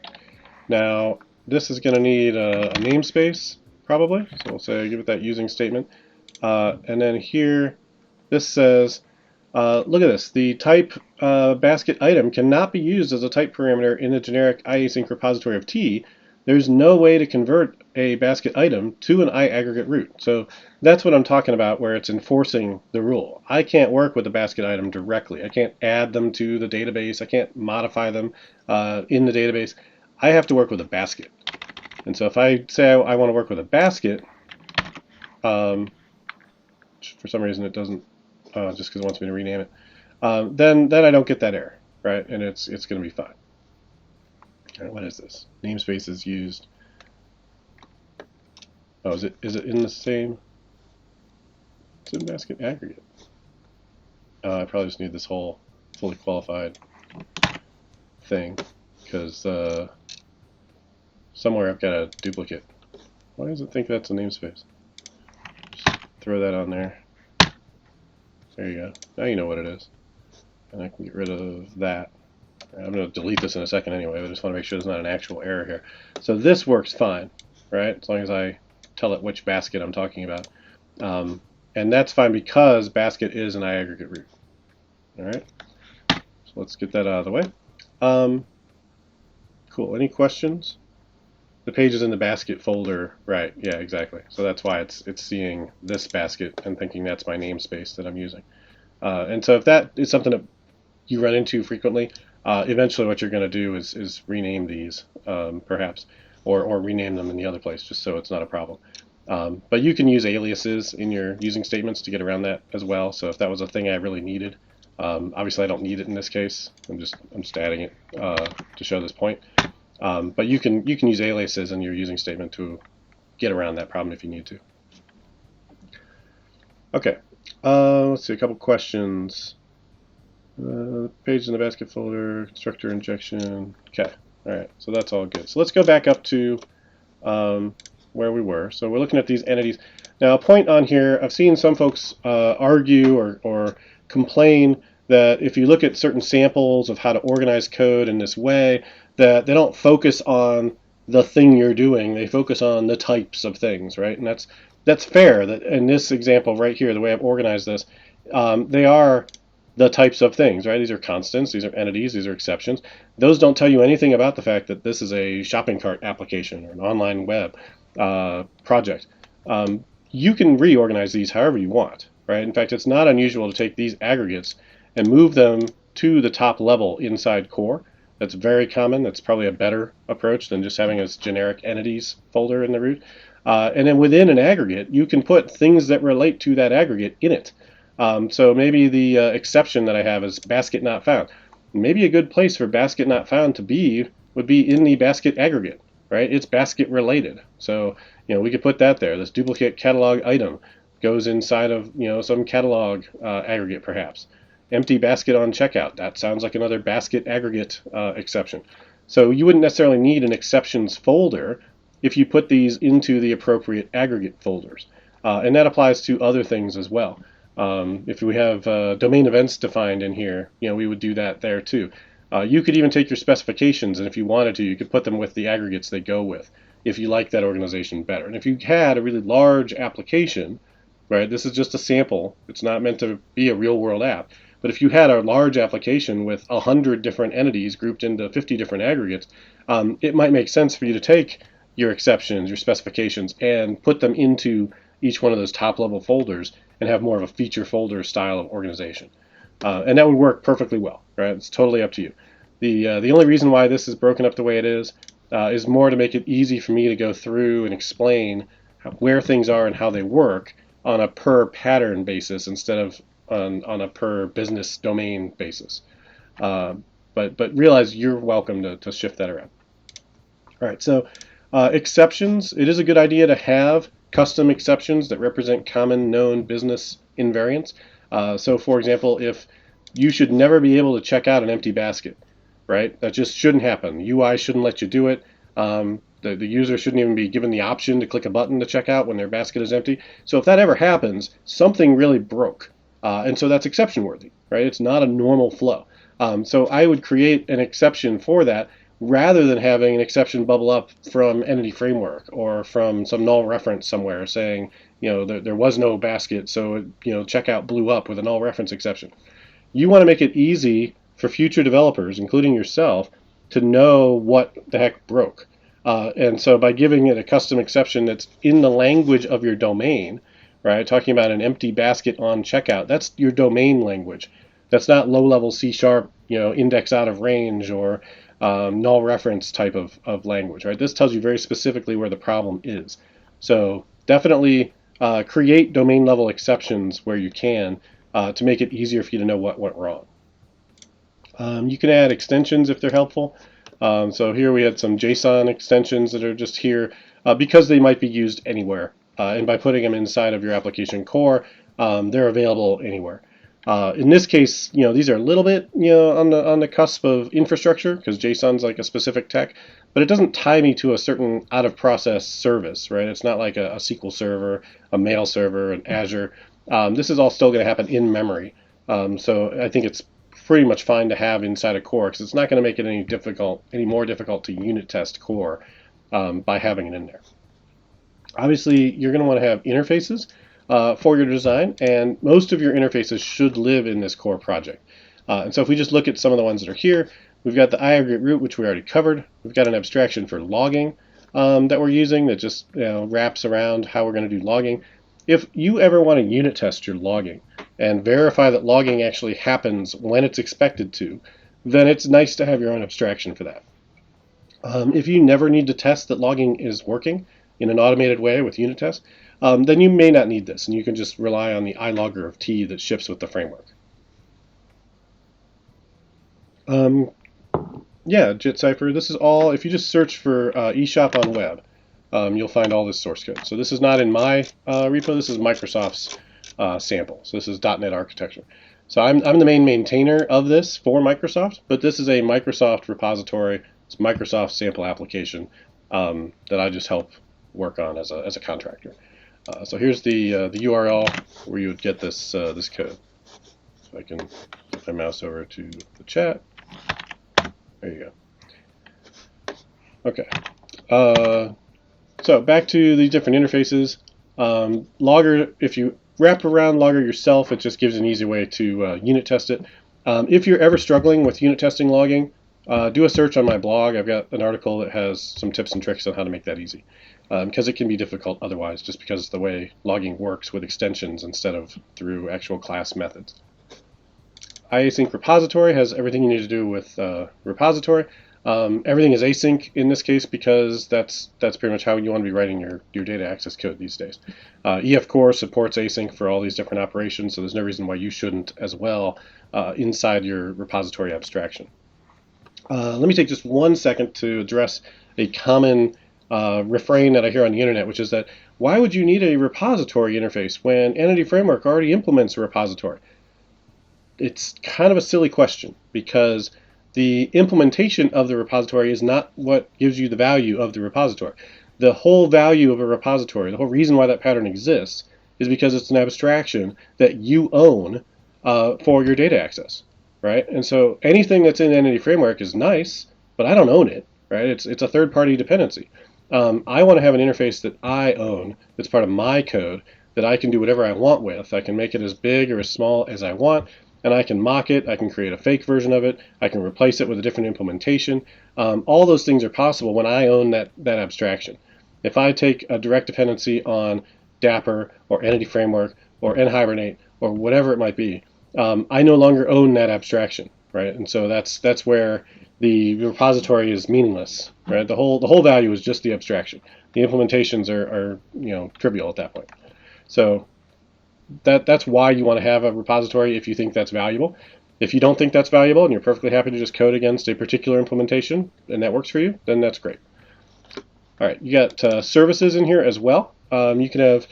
Now, this is going to need a namespace, probably, so we'll say give it that using statement. And then here, this says, look at this, the type basket item cannot be used as a type parameter in the generic iasync repository of T. There's no way to convert a basket item to an iAggregate root. So that's what I'm talking about, where it's enforcing the rule. I can't work with a basket item directly. I can't add them to the database. I can't modify them in the database. I have to work with a basket. And so if I say I want to work with a basket, for some reason it doesn't, just because it wants me to rename it, then I don't get that error, right? And it's going to be fine. All right, what is this? Namespace is used. Oh, is it in the same? It's in basket aggregate. I probably just need this whole fully qualified thing, because somewhere I've got a duplicate. Why does it think that's a namespace? Just throw that on there. There you go. Now you know what it is. And I can get rid of that. I'm going to delete this in a second anyway, but I just want to make sure there's not an actual error here. So this works fine, right? As long as I tell it which basket I'm talking about. And that's fine because basket is an iAggregate root. All right. So let's get that out of the way. Cool. Any questions? The page is in the basket folder, right? Yeah, exactly. So that's why it's seeing this basket and thinking that's my namespace that I'm using. And so if that is something that you run into frequently, eventually what you're going to do is rename these, perhaps, or rename them in the other place, just so it's not a problem. But you can use aliases in your using statements to get around that as well. So if that was a thing I really needed, obviously I don't need it in this case. I'm just adding it to show this point. But you can use aliases in your using statement to get around that problem if you need to. Okay, let's see, a couple questions. Page in the basket folder, constructor injection. Okay, all right, so that's all good. So let's go back up to where we were. So we're looking at these entities. Now, a point on here, I've seen some folks argue or complain that if you look at certain samples of how to organize code in this way, that they don't focus on the thing you're doing. They focus on the types of things, right? And that's fair. That in this example right here, the way I've organized this, they are the types of things, right? These are constants, these are entities, these are exceptions. Those don't tell you anything about the fact that this is a shopping cart application or an online web project. You can reorganize these however you want, right? In fact, it's not unusual to take these aggregates and move them to the top level inside core. That's very common. That's probably a better approach than just having a generic entities folder in the root. And then within an aggregate, you can put things that relate to that aggregate in it. So maybe the exception that I have is basket not found. Maybe a good place for basket not found to be would be in the basket aggregate, right? It's basket related. So, we could put that there. This duplicate catalog item goes inside of, some catalog aggregate perhaps. Empty basket on checkout. That sounds like another basket aggregate exception. So you wouldn't necessarily need an exceptions folder if you put these into the appropriate aggregate folders. And that applies to other things as well. If we have domain events defined in here, we would do that there too. You could even take your specifications, and if you wanted to, you could put them with the aggregates they go with, if you like that organization better. And if you had a really large application, right, this is just a sample. It's not meant to be a real-world app. But if you had a large application with 100 different entities grouped into 50 different aggregates, it might make sense for you to take your exceptions, your specifications, and put them into each one of those top-level folders and have more of a feature folder style of organization. And that would work perfectly well, right? It's totally up to you. The only reason why this is broken up the way it is more to make it easy for me to go through and explain where things are and how they work on a per pattern basis instead of on a per business domain basis. But realize you're welcome to shift that around. All right, so exceptions. It is a good idea to have custom exceptions that represent common known business invariants. So for example, if you should never be able to check out an empty basket, right? That just shouldn't happen. UI shouldn't let you do it. The user shouldn't even be given the option to click a button to check out when their basket is empty. So if that ever happens, something really broke. And so that's exception worthy, right? It's not a normal flow. So I would create an exception for that rather than having an exception bubble up from Entity Framework or from some null reference somewhere saying, there was no basket, so checkout blew up with a null reference exception. You want to make it easy for future developers, including yourself, to know what the heck broke. And so by giving it a custom exception that's in the language of your domain, right? Talking about an empty basket on checkout, that's your domain language. That's not low-level C#, index out of range or null reference type of language, right? This tells you very specifically where the problem is. So definitely create domain-level exceptions where you can to make it easier for you to know what went wrong. You can add extensions if they're helpful. So here we had some Json extensions that are just here because they might be used anywhere. And by putting them inside of your application core, they're available anywhere. In this case, these are a little bit, on the cusp of infrastructure because JSON's like a specific tech, but it doesn't tie me to a certain out-of-process service, right? It's not like a SQL server, a mail server, an Azure. This is all still going to happen in memory. So I think it's pretty much fine to have inside a core because it's not going to make it any more difficult to unit test core by having it in there. Obviously, you're going to want to have interfaces for your design, and most of your interfaces should live in this core project. And so if we just look at some of the ones that are here, we've got the aggregate root, which we already covered. We've got an abstraction for logging that we're using that just wraps around how we're going to do logging. If you ever want to unit test your logging and verify that logging actually happens when it's expected to, then it's nice to have your own abstraction for that. If you never need to test that logging is working in an automated way with unit tests, then you may not need this, and you can just rely on the iLogger of T that ships with the framework. Yeah, JitCypher, this is all, if you just search for eShopOnWeb, you'll find all this source code. So this is not in my repo, this is Microsoft's sample. So this is .NET architecture. So I'm the main maintainer of this for Microsoft, but this is a Microsoft repository. It's Microsoft sample application that I just help work on as a contractor. So here's the URL where you would get this this code. So I can put my mouse over to the chat. There you go. Okay. So back to the different interfaces. Logger, if you wrap around Logger yourself, it just gives an easy way to unit test it. If you're ever struggling with unit testing logging, do a search on my blog. I've got an article that has some tips and tricks on how to make that easy. Because it can be difficult otherwise, just because of the way logging works with extensions instead of through actual class methods. iAsync repository has everything you need to do with repository. Everything is async in this case because that's pretty much how you want to be writing your data access code these days. Efcor supports async for all these different operations, so there's no reason why you shouldn't as well inside your repository abstraction. Let me take just 1 second to address a common refrain that I hear on the internet, which is that why would you need a repository interface when Entity Framework already implements a repository? It's kind of a silly question because the implementation of the repository is not what gives you the value of the repository. The whole value of a repository, the whole reason why that pattern exists, is because it's an abstraction that you own for your data access, right? And so anything that's in Entity Framework is nice, but I don't own it, right? It's a third-party dependency. I want to have an interface that I own, that's part of my code, that I can do whatever I want with. I can make it as big or as small as I want, and I can mock it, I can create a fake version of it, I can replace it with a different implementation. All those things are possible when I own that abstraction. If I take a direct dependency on Dapper or Entity Framework or nhibernate or whatever it might be, I no longer own that abstraction, right? And so that's where the repository is meaningless, right? The whole value is just the abstraction. The implementations are trivial at that point. So that's why you want to have a repository if you think that's valuable. If you don't think that's valuable and you're perfectly happy to just code against a particular implementation and that works for you, then that's great. All right, you got services in here as well. You can have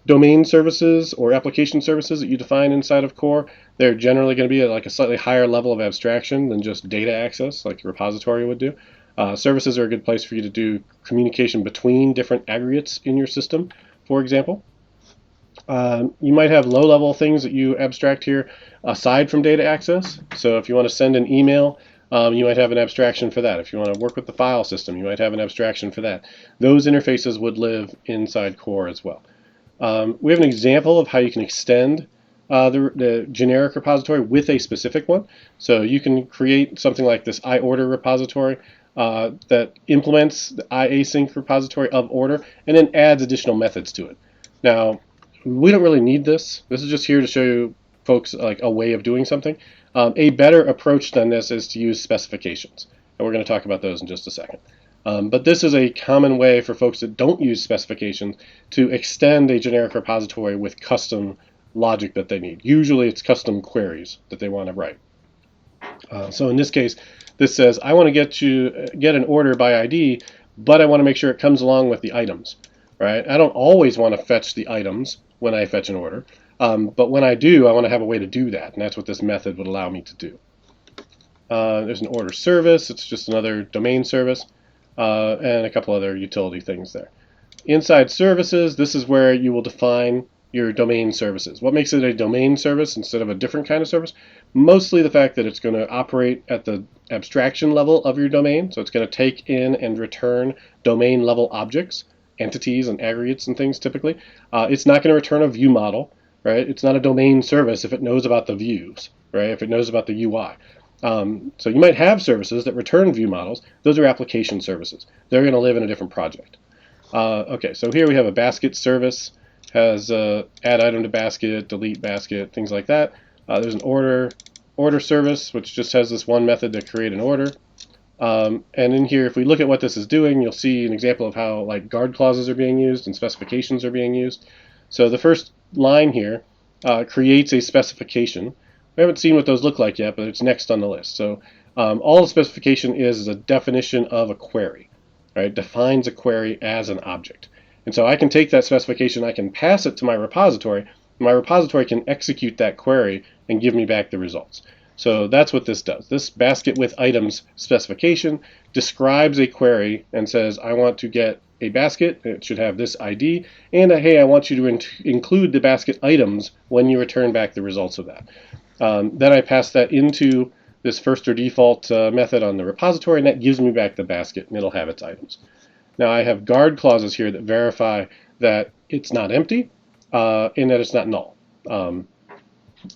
domain services or application services that you define inside of core. They're generally going to be at like a slightly higher level of abstraction than just data access like your repository would do. Services are a good place for you to do communication between different aggregates in your system, for example. You might have low-level things that you abstract here aside from data access. So if you want to send an email, you might have an abstraction for that. If you want to work with the file system, you might have an abstraction for that. Those interfaces would live inside core as well. We have an example of how you can extend the generic repository with a specific one. So you can create something like this iOrder repository that implements the iAsync repository of order and then adds additional methods to it. Now, we don't really need this. This is just here to show you folks like a way of doing something. A better approach than this is to use specifications, and we're going to talk about those in just a second. But this is a common way for folks that don't use specifications to extend a generic repository with custom logic that they need. Usually it's custom queries that they want to write. So in this case, this says, I want to get an order by ID, but I want to make sure it comes along with the items. Right? I don't always want to fetch the items when I fetch an order, but when I do, I want to have a way to do that, and that's what this method would allow me to do. There's an order service. It's just another domain service, and a couple other utility things there. Inside services, this is where you will define your domain services. What makes it a domain service instead of a different kind of service? Mostly the fact that it's going to operate at the abstraction level of your domain, so it's going to take in and return domain level objects, entities and aggregates and things typically. It's not going to return a view model, right? It's not a domain service if it knows about the views, right? If it knows about the UI. So you might have services that return view models. Those are application services. They're going to live in a different project. Okay, so here we have a basket service, has add item to basket, delete basket, things like that. There's an order service, which just has this one method to create an order. And in here, if we look at what this is doing, you'll see an example of how like guard clauses are being used and specifications are being used. So the first line here creates a specification. We haven't seen what those look like yet, but it's next on the list. So all the specification is a definition of a query, right? Defines a query as an object. And so I can take that specification, I can pass it to my repository. My repository can execute that query and give me back the results. So that's what this does. This basket with items specification describes a query and says, I want to get a basket. It should have this ID. And hey, I want you to include the basket items when you return back the results of that. Then I pass that into this first or default method on the repository, and that gives me back the basket, and it'll have its items. Now I have guard clauses here that verify that it's not empty and that it's not null.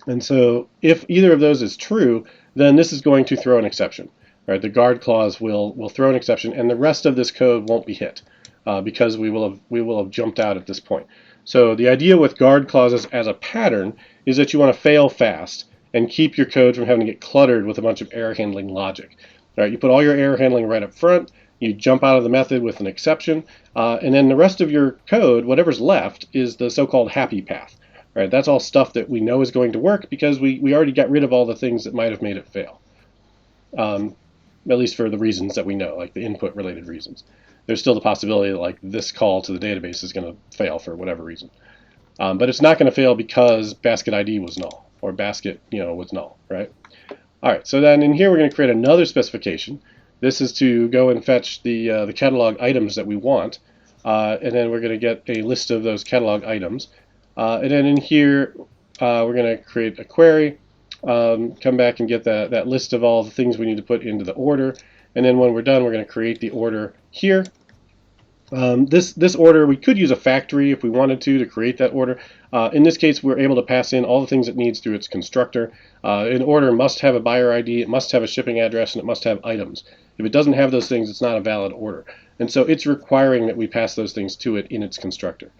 And so if either of those is true, then this is going to throw an exception. Right? The guard clause will throw an exception, and the rest of this code won't be hit because we will have jumped out at this point. So the idea with guard clauses as a pattern is that you want to fail fast and keep your code from having to get cluttered with a bunch of error handling logic. Right? You put all your error handling right up front. You jump out of the method with an exception, and then the rest of your code, whatever's left, is the so-called happy path. Right? That's all stuff that we know is going to work because we already got rid of all the things that might have made it fail, at least for the reasons that we know, like the input-related reasons. There's still the possibility that like this call to the database is going to fail for whatever reason, but it's not going to fail because basket ID was null or basket was null. Right? All right. So then in here we're going to create another specification. This is to go and fetch the catalog items that we want, and then we're going to get a list of those catalog items. And then in here, we're going to create a query, come back and get that list of all the things we need to put into the order. And then when we're done, we're going to create the order here. This order, we could use a factory if we wanted to create that order. In this case, we're able to pass in all the things it needs through its constructor. An order must have a buyer ID, it must have a shipping address, and it must have items. If it doesn't have those things, it's not a valid order. And so it's requiring that we pass those things to it in its constructor.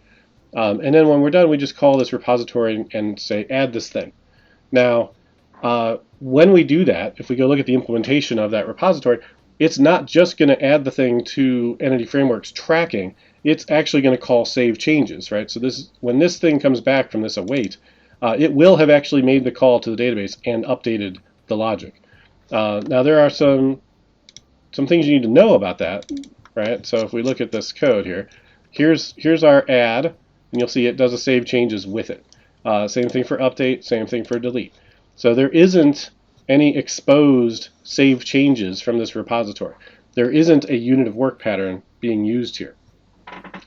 And then when we're done, we just call this repository and say, add this thing. Now, when we do that, if we go look at the implementation of that repository, it's not just going to add the thing to Entity Framework's tracking. It's actually going to call save changes, right? So when this thing comes back from this await, it will have actually made the call to the database and updated the logic. Now, there are some things you need to know about that, right? So if we look at this code here, here's our add, and you'll see it does a save changes with it. Same thing for update, same thing for delete. So there isn't any exposed save changes from this repository. there isn't a unit of work pattern being used here.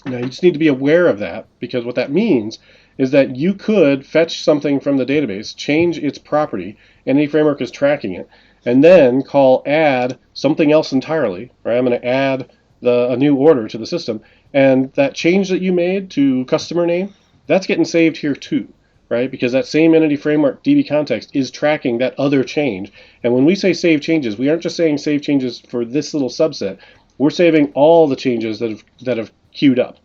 Now you just need to be aware of that, because what that means is that you could fetch something from the database, change its property, and any framework is tracking it, and then call add something else entirely, right? I'm going to add a new order to the system, and that change that you made to customer name, that's getting saved here too, right? Because that same entity framework DB context is tracking that other change. And when we say save changes, we aren't just saying save changes for this little subset. We're saving all the changes that have queued up.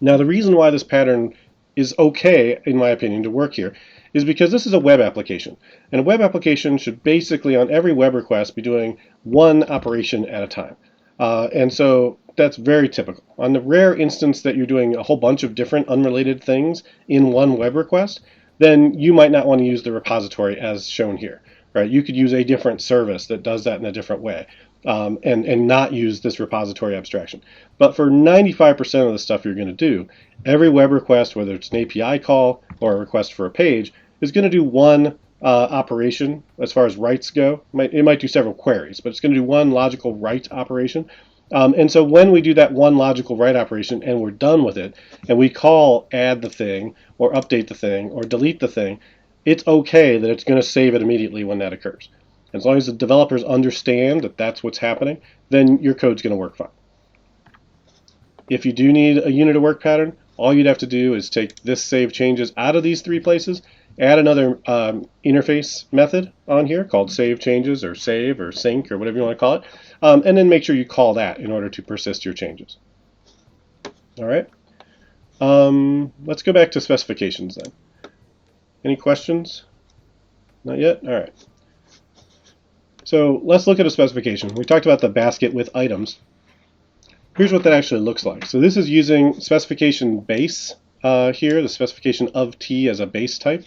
Now, the reason why this pattern is okay, in my opinion, to work here is because this is a web application. And a web application should basically, on every web request, be doing one operation at a time. And so that's very typical. On the rare instance that you're doing a whole bunch of different unrelated things in one web request, then you might not want to use the repository as shown here. Right? You could use a different service that does that in a different way. And not use this repository abstraction. But for 95% of the stuff you're going to do, every web request, whether it's an API call or a request for a page, is going to do one operation as far as writes go. It might do several queries, but it's going to do one logical write operation. And so when we do that one logical write operation and we're done with it, and we call add the thing, or update the thing, or delete the thing, it's okay that it's going to save it immediately when that occurs. As long as the developers understand that that's what's happening, then your code's going to work fine. If you do need a unit of work pattern, all you'd have to do is take this save changes out of these three places, add another interface method on here called save changes or save or sync or whatever you want to call it, and then make sure you call that in order to persist your changes. All right. Let's go back to specifications then. Any questions? Not yet? All right. So let's look at a specification. We talked about the basket with items. Here's what that actually looks like. So this is using specification base here, the specification of T as a base type.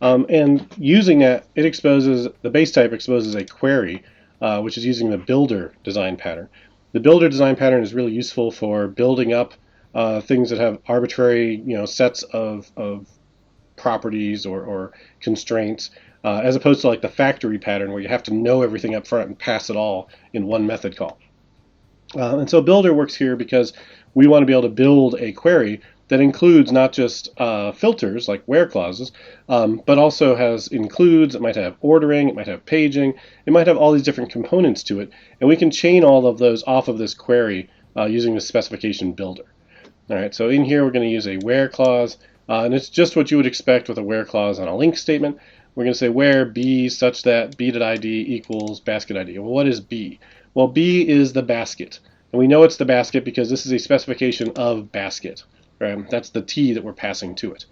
And using that, the base type exposes a query, which is using the builder design pattern. The builder design pattern is really useful for building up things that have arbitrary sets of properties or constraints, as opposed to like the factory pattern where you have to know everything up front and pass it all in one method call. And so builder works here because we want to be able to build a query that includes not just filters like where clauses, but also has includes, it might have ordering, it might have paging, it might have all these different components to it, and we can chain all of those off of this query using the specification builder. All right, so in here we're going to use a where clause, and it's just what you would expect with a where clause on a link statement. We're going to say where b such that b.id equals basket ID. Well, what is b? Well, b is the basket. And we know it's the basket because this is a specification of basket. Right? That's the T that we're passing to it.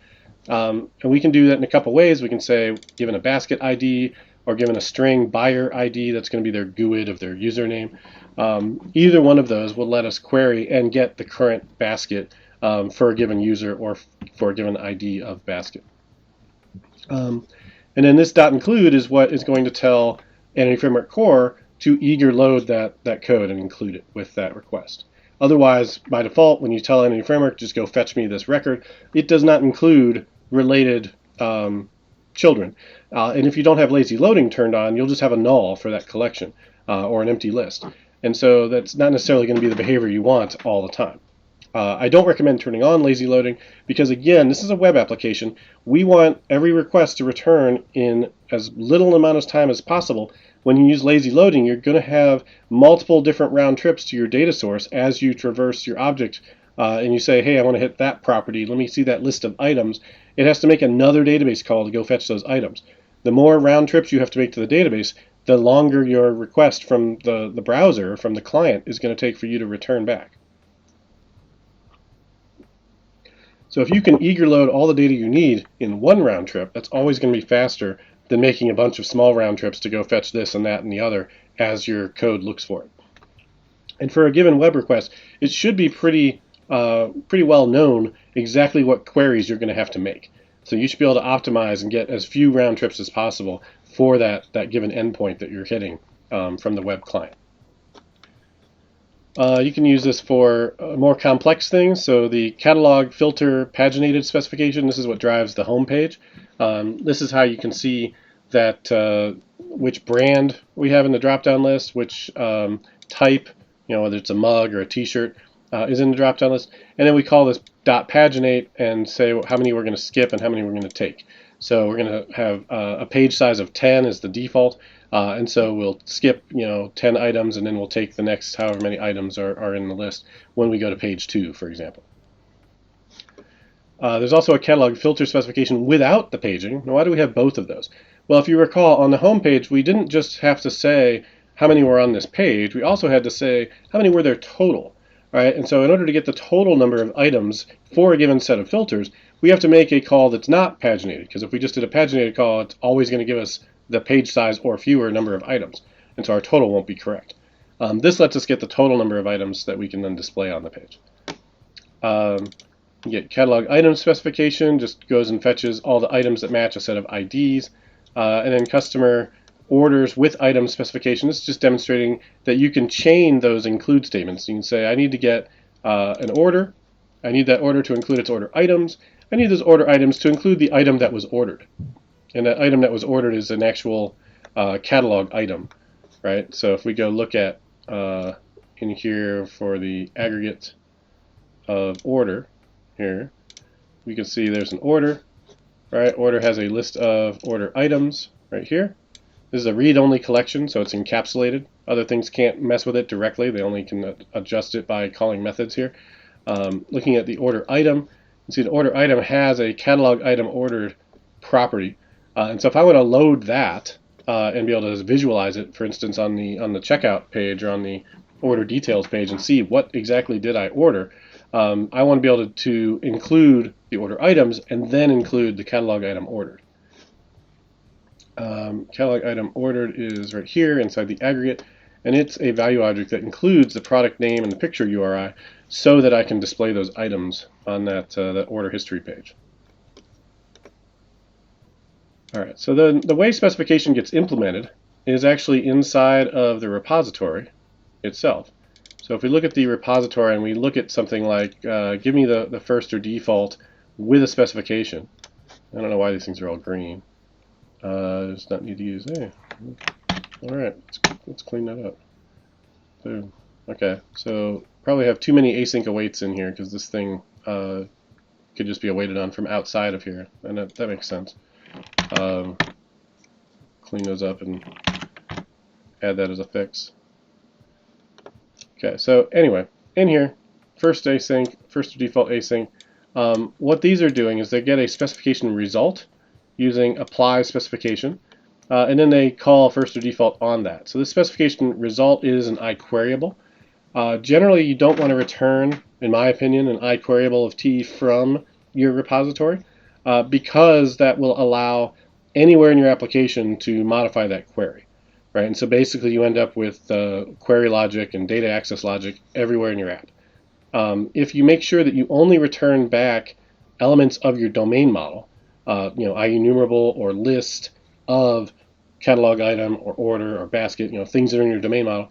And we can do that in a couple ways. We can say given a basket ID or given a string buyer ID, that's going to be their GUID of their username. Either one of those will let us query and get the current basket for a given user or for a given ID of basket. And then this .include is what is going to tell Entity Framework Core to eager load that code and include it with that request. Otherwise, by default, when you tell Entity Framework, just go fetch me this record, it does not include related children. And if you don't have lazy loading turned on, you'll just have a null for that collection or an empty list. And so that's not necessarily going to be the behavior you want all the time. I don't recommend turning on lazy loading because, again, this is a web application. We want every request to return in as little amount of time as possible. When you use lazy loading, you're going to have multiple different round trips to your data source as you traverse your object and you say, hey, I want to hit that property. Let me see that list of items. It has to make another database call to go fetch those items. The more round trips you have to make to the database, the longer your request from the browser, from the client, is going to take for you to return back. So if you can eager load all the data you need in one round trip, that's always going to be faster than making a bunch of small round trips to go fetch this and that and the other as your code looks for it. And for a given web request, it should be pretty well known exactly what queries you're going to have to make. So you should be able to optimize and get as few round trips as possible for that given endpoint that you're hitting from the web client. You can use this for more complex things. So the catalog filter paginated specification, this is what drives the home page. This is how you can see that which brand we have in the drop-down list, which type, whether it's a mug or a t-shirt, is in the drop-down list. And then we call this .paginate and say how many we're going to skip and how many we're going to take. So we're going to have a page size of 10 is the default, and so we'll skip 10 items, and then we'll take the next however many items are in the list when we go to page 2, for example. There's also a catalog filter specification without the paging. Now, why do we have both of those? Well, if you recall, on the home page, we didn't just have to say how many were on this page. We also had to say how many were there total, right? And so in order to get the total number of items for a given set of filters, we have to make a call that's not paginated, because if we just did a paginated call, it's always going to give us the page size or fewer number of items, and so our total won't be correct. This lets us get the total number of items that we can then display on the page. You get catalog item specification, just goes and fetches all the items that match a set of IDs, and then customer orders with item specification. This is just demonstrating that you can chain those include statements. You can say, I need to get an order. I need that order to include its order items. I need those order items to include the item that was ordered. And that item that was ordered is an actual catalog item, right? So if we go look at in here for the aggregate of order, here we can see there's an order, right? Order has a list of order items right here. This is a read-only collection, so it's encapsulated. Other things can't mess with it directly. They only can adjust it by calling methods here. Looking at the order item, you see the order item has a catalog item ordered property. And so if I want to load that and be able to visualize it, for instance, on the checkout page or on the order details page and see what exactly did I order, I want to be able to include the order items and then include the catalog item ordered. Catalog item ordered is right here inside the aggregate, and it's a value object that includes the product name and the picture URI so that I can display those items on that order history page. Alright, so the way specification gets implemented is actually inside of the repository itself. So if we look at the repository and we look at something like, give me the first or default with a specification. I don't know why these things are all green. Does not need to use. Hey. Alright, let's clean that up. Boom. Okay, so probably have too many async awaits in here because this thing could just be awaited on from outside of here, and that makes sense. Clean those up and add that as a fix. Okay, so anyway, in here, first async, first default async. What these are doing is they get a specification result using apply specification, and then they call first or default on that. So this specification result is an iQueryable. Generally, you don't want to return, in my opinion, an iQueryable of t from your repository because that will allow anywhere in your application to modify that query. Right, and so basically you end up with query logic and data access logic everywhere in your app. If you make sure that you only return back elements of your domain model, IEnumerable or list of catalog item or order or basket, things that are in your domain model,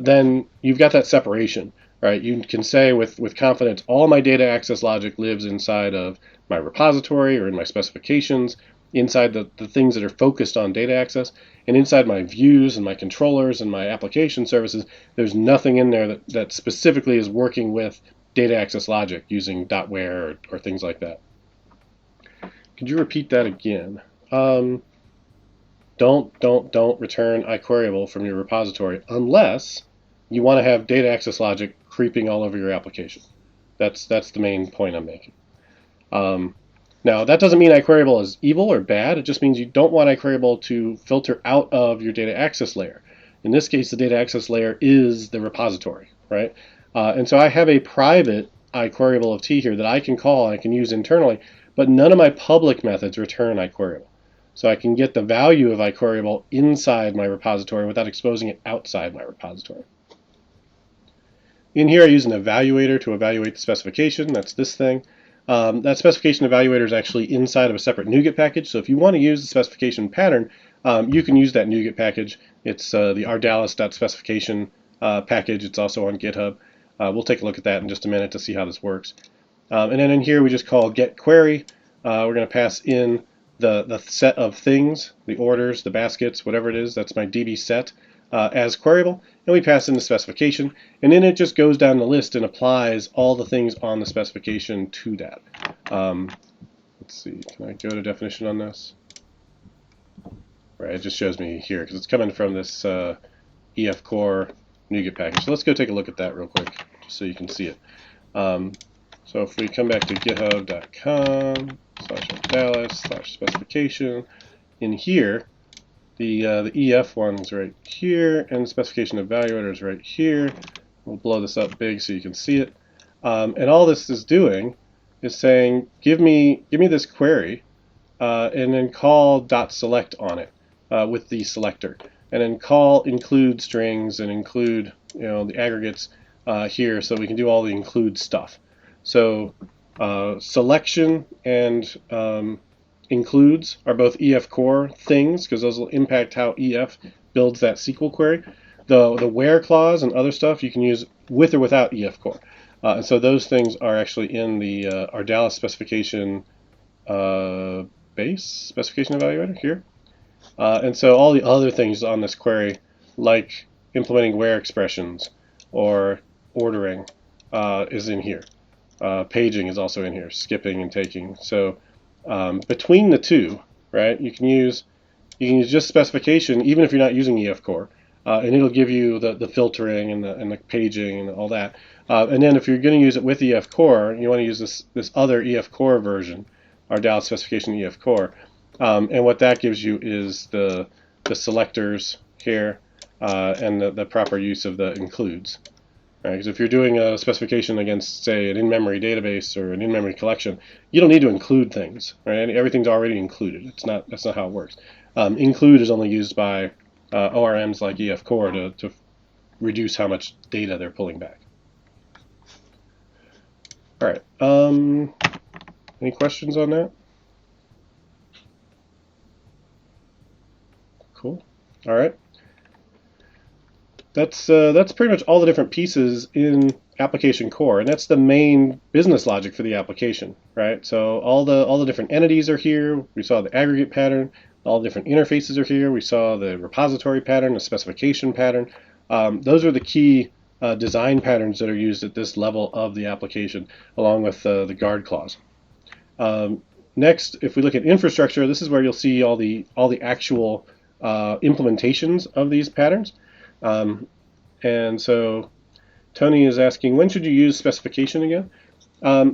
then you've got that separation, right? You can say with confidence, all my data access logic lives inside of my repository or in my specifications, inside the things that are focused on data access, and inside my views and my controllers and my application services, there's nothing in there that specifically is working with data access logic using .where or things like that. Could you repeat that again? Don't return iQueryable from your repository unless you want to have data access logic creeping all over your application. That's the main point I'm making. Now, that doesn't mean iQueryable is evil or bad. It just means you don't want iQueryable to filter out of your data access layer. In this case, the data access layer is the repository, right? And so I have a private iQueryable of t here that I can call and I can use internally, but none of my public methods return iQueryable. So I can get the value of iQueryable inside my repository without exposing it outside my repository. In here, I use an evaluator to evaluate the specification. That's this thing. That specification evaluator is actually inside of a separate NuGet package. So if you want to use the specification pattern, you can use that NuGet package. It's the Ardalis.specification package. It's also on GitHub. We'll take a look at that in just a minute to see how this works. And then in here, we just call getQuery. We're going to pass in the set of things, the orders, the baskets, whatever it is. That's my DB set. as queryable, and we pass in the specification, and then it just goes down the list and applies all the things on the specification to that. Let's see, can I go to definition on this? Right, it just shows me here because it's coming from this Efcor NuGet package. So let's go take a look at that real quick, just so you can see it. So if we come back to github.com/Ardalis/specification, in here, the EF one's right here, and the specification evaluator is right here. We'll blow this up big so you can see it. And all this is doing is saying, give me this query, and then call .select on it with the selector, and then call include strings and include the aggregates here, so we can do all the include stuff. So selection and includes are both Efcor things, because those will impact how EF builds that SQL query. The where clause and other stuff you can use with or without Efcor. And so those things are actually in the Ardalis specification base specification evaluator here. And so all the other things on this query, like implementing where expressions or ordering, is in here. Paging is also in here, skipping and taking. So between the two, right, you can use just specification even if you're not using Efcor, and it'll give you the filtering and the paging and all that. And then if you're going to use it with Efcor, you want to use this other Efcor version, Ardalis specification Efcor, and what that gives you is the selectors here and the proper use of the includes. Right? Because if you're doing a specification against, say, an in-memory database or an in-memory collection, you don't need to include things. Right? Everything's already included. That's not how it works. Include is only used by ORMs like Efcor to reduce how much data they're pulling back. All right. Any questions on that? Cool. All right. That's pretty much all the different pieces in application core, and that's the main business logic for the application, right? So all the different entities are here. We saw the aggregate pattern. All the different interfaces are here. We saw the repository pattern, the specification pattern. Those are the key design patterns that are used at this level of the application, along with the guard clause. Next, if we look at infrastructure, this is where you'll see all the actual implementations of these patterns. And so Tony is asking, when should you use specification again?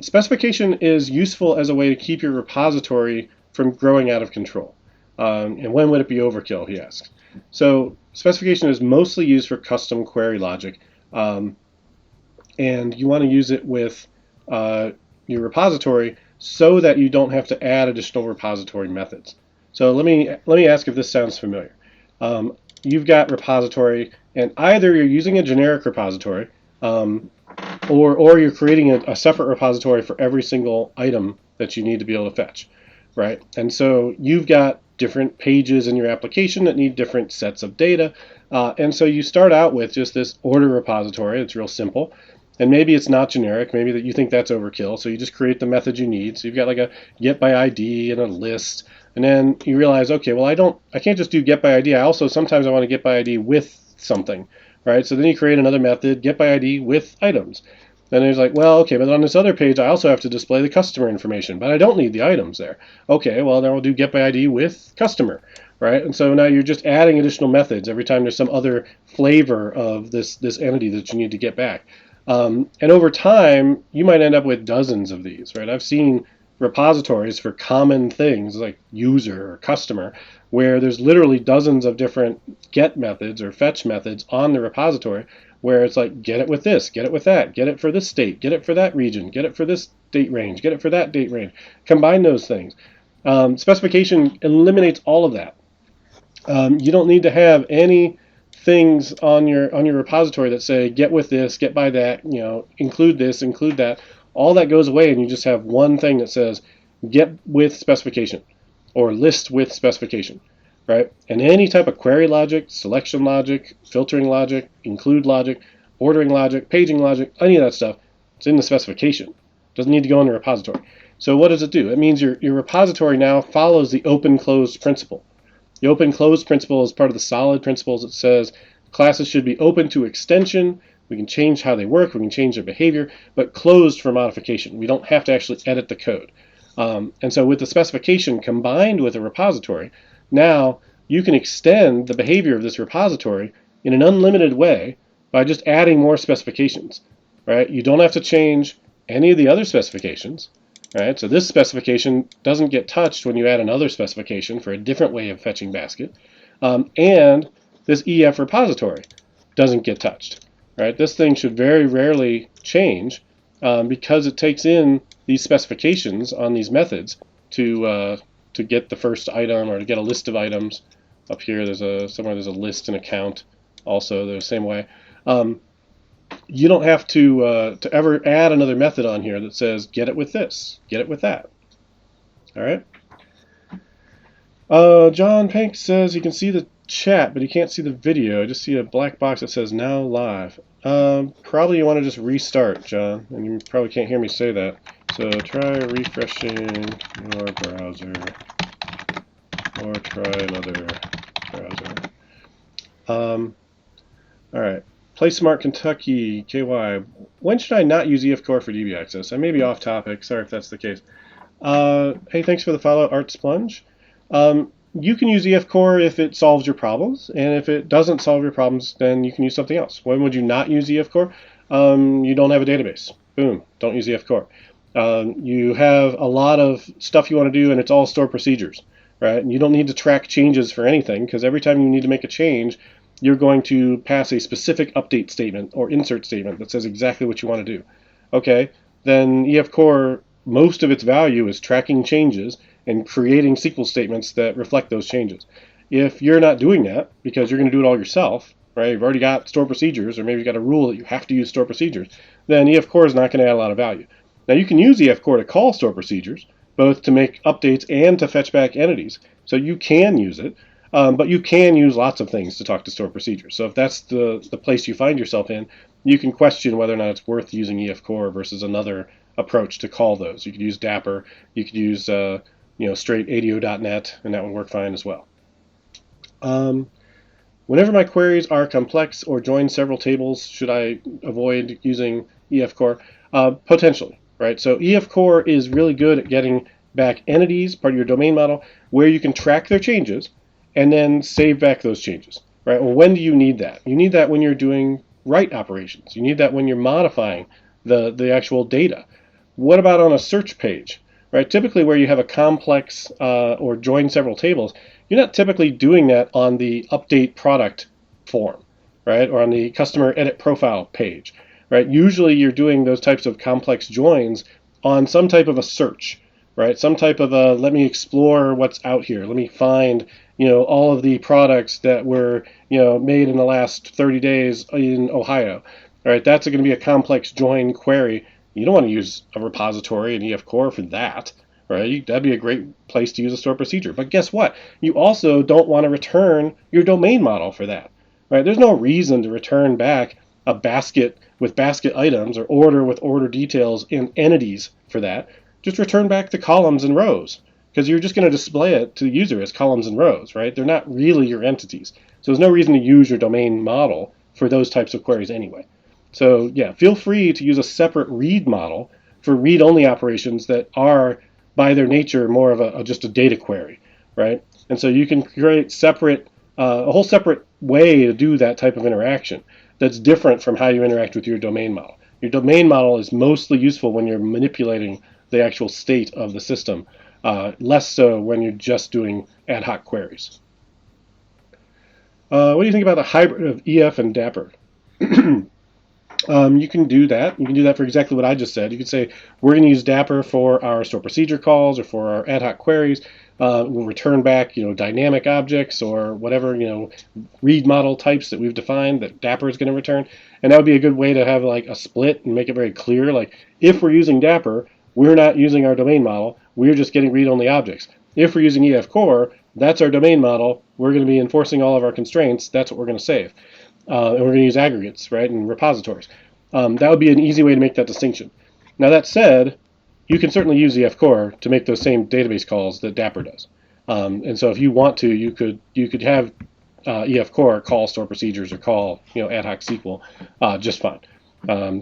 Specification is useful as a way to keep your repository from growing out of control. And when would it be overkill, he asks. So specification is mostly used for custom query logic, and you want to use it with your repository so that you don't have to add additional repository methods. So let me ask if this sounds familiar. You've got repository, and either you're using a generic repository, or you're creating a separate repository for every single item that you need to be able to fetch, right? And so you've got different pages in your application that need different sets of data, and so you start out with just this order repository. It's real simple, and maybe it's not generic. Maybe that you think that's overkill, so you just create the method you need. So you've got like a get by ID and a list. And then you realize, okay, well, I can't just do get by ID. Sometimes I want to get by ID with something, right? So then you create another method, get by ID with items. Then it's like, well, okay, but on this other page, I also have to display the customer information, but I don't need the items there. Okay, well, then we'll do get by ID with customer, right? And so now you're just adding additional methods every time there's some other flavor of this entity that you need to get back. And over time, you might end up with dozens of these, right? I've seen repositories for common things like user or customer, where there's literally dozens of different get methods or fetch methods on the repository, where it's like, get it with this, get it with that, get it for this state, get it for that region, get it for this date range, get it for that date range. Combine those things. Specification eliminates all of that. You don't need to have any things on your repository that say get with this, get by that, include this, include that. All that goes away, and you just have one thing that says get with specification or list with specification, right? And any type of query logic, selection logic, filtering logic, include logic, ordering logic, paging logic, any of that stuff, it's in the specification. It doesn't need to go in the repository. So what does it do? It means your repository now follows the open-closed principle. The open-closed principle is part of the solid principles. It says Classes should be open to extension. We can change how they work, we can change their behavior, but closed for modification. We don't have to actually edit the code. And so with the specification combined with a repository, now you can extend the behavior of this repository in an unlimited way by just adding more specifications, right? You don't have to change any of the other specifications, right? So this specification doesn't get touched when you add another specification for a different way of fetching basket. And this EF repository doesn't get touched, right? This thing should very rarely change because it takes in these specifications on these methods to get the first item or to get a list of items. Up here, somewhere there's a list and a count. Also, the same way. You don't have to ever add another method on here that says get it with this, get it with that. All right. John Pank says he can see the chat, but he can't see the video. I just see a black box that says now live. Probably you want to just restart, John, and you probably can't hear me say that. So try refreshing your browser, or try another browser. All right. PlaySmart Kentucky KY. When should I not use Efcor for DB access? I may be off topic. Sorry if that's the case. Hey, thanks for the follow, Art Splunge. You can use Efcor if it solves your problems, and if it doesn't solve your problems, then you can use something else. When would you not use Efcor? You don't have a database. Boom, don't use Efcor. You have a lot of stuff you want to do, and it's all stored procedures, right? And you don't need to track changes for anything, because every time you need to make a change, you're going to pass a specific update statement or insert statement that says exactly what you want to do. Okay, then Efcor, most of its value is tracking changes and creating SQL statements that reflect those changes. If you're not doing that because you're going to do it all yourself, right? You've already got store procedures, or maybe you've got a rule that you have to use store procedures, then Efcor is not going to add a lot of value. Now you can use Efcor to call store procedures, both to make updates and to fetch back entities. So you can use it. But you can use lots of things to talk to store procedures. So if that's the place you find yourself in, you can question whether or not it's worth using Efcor versus another approach to call those. You could use Dapper. You could use straight ADO.NET, and that would work fine as well. Whenever my queries are complex or join several tables, should I avoid using Efcor? Potentially, right? So Efcor is really good at getting back entities, part of your domain model, where you can track their changes and then save back those changes, right? Well, when do you need that? You need that when you're doing write operations. You need that when you're modifying the actual data. What about on a search page, right? Typically where you have a complex or join several tables, you're not typically doing that on the update product form, right? Or on the customer edit profile page, right? Usually you're doing those types of complex joins on some type of a search, right? Some type of a, let me explore what's out here. Let me find all of the products that were, made in the last 30 days in Ohio, right? That's going to be a complex join query. You don't want to use a repository in Efcor for that, right? That'd be a great place to use a store procedure. But guess what? You also don't want to return your domain model for that, right? There's no reason to return back a basket with basket items or order with order details and entities for that. Just return back the columns and rows, because you're just going to display it to the user as columns and rows, right? They're not really your entities. So there's no reason to use your domain model for those types of queries anyway. So yeah, feel free to use a separate read model for read-only operations that are, by their nature, more of just a data query, right? And so you can create a whole separate way to do that type of interaction that's different from how you interact with your domain model. Your domain model is mostly useful when you're manipulating the actual state of the system. Less so when you're just doing ad hoc queries. What do you think about the hybrid of EF and Dapper? You can do that. You can do that for exactly what I just said. You could say, we're going to use Dapper for our store procedure calls or for our ad hoc queries. We'll return back, dynamic objects or whatever, read model types that we've defined that Dapper is going to return. And that would be a good way to have like a split and make it very clear. Like, if we're using Dapper, we're not using our domain model. We're just getting read-only objects. If we're using Efcor, that's our domain model. We're going to be enforcing all of our constraints. That's what we're going to save. And we're going to use aggregates, right, and repositories. That would be an easy way to make that distinction. Now, that said, you can certainly use Efcor to make those same database calls that Dapper does. And so if you want to, you could have Efcor, call store procedures or call ad hoc SQL just fine.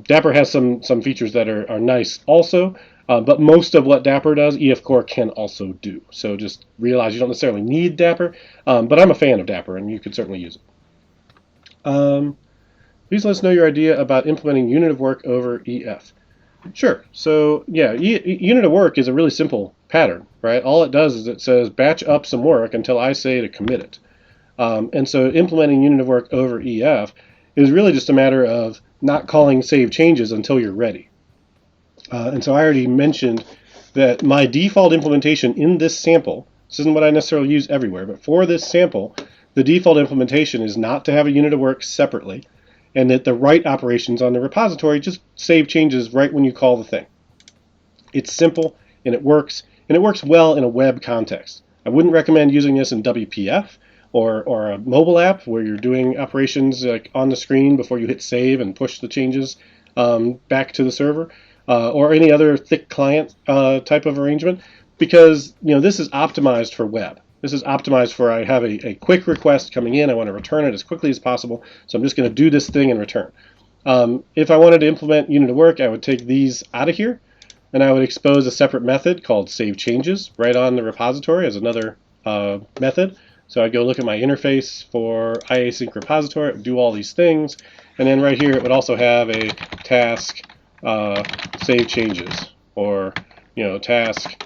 Dapper has some features that are nice also, but most of what Dapper does, Efcor can also do. So just realize you don't necessarily need Dapper, but I'm a fan of Dapper, and you could certainly use it. Please let us know your idea about implementing unit of work over EF. Sure. So yeah, unit of work is a really simple pattern, right? All it does is it says batch up some work until I say to commit it. And so implementing unit of work over EF is really just a matter of not calling save changes until you're ready. And so I already mentioned that my default implementation in this sample, this isn't what I necessarily use everywhere, but for this sample, the default implementation is not to have a unit of work separately, and that the write operations on the repository just save changes right when you call the thing. It's simple, and it works well in a web context. I wouldn't recommend using this in WPF or a mobile app where you're doing operations like on the screen before you hit save and push the changes back to the server, or any other thick client type of arrangement, because this is optimized for web. This is optimized for I have a quick request coming in. I want to return it as quickly as possible, so I'm just going to do this thing and return. If I wanted to implement unit of work, I would take these out of here, and I would expose a separate method called save changes right on the repository as another method. So I go look at my interface for iasync repository, it would do all these things, and then right here it would also have a task save changes, or task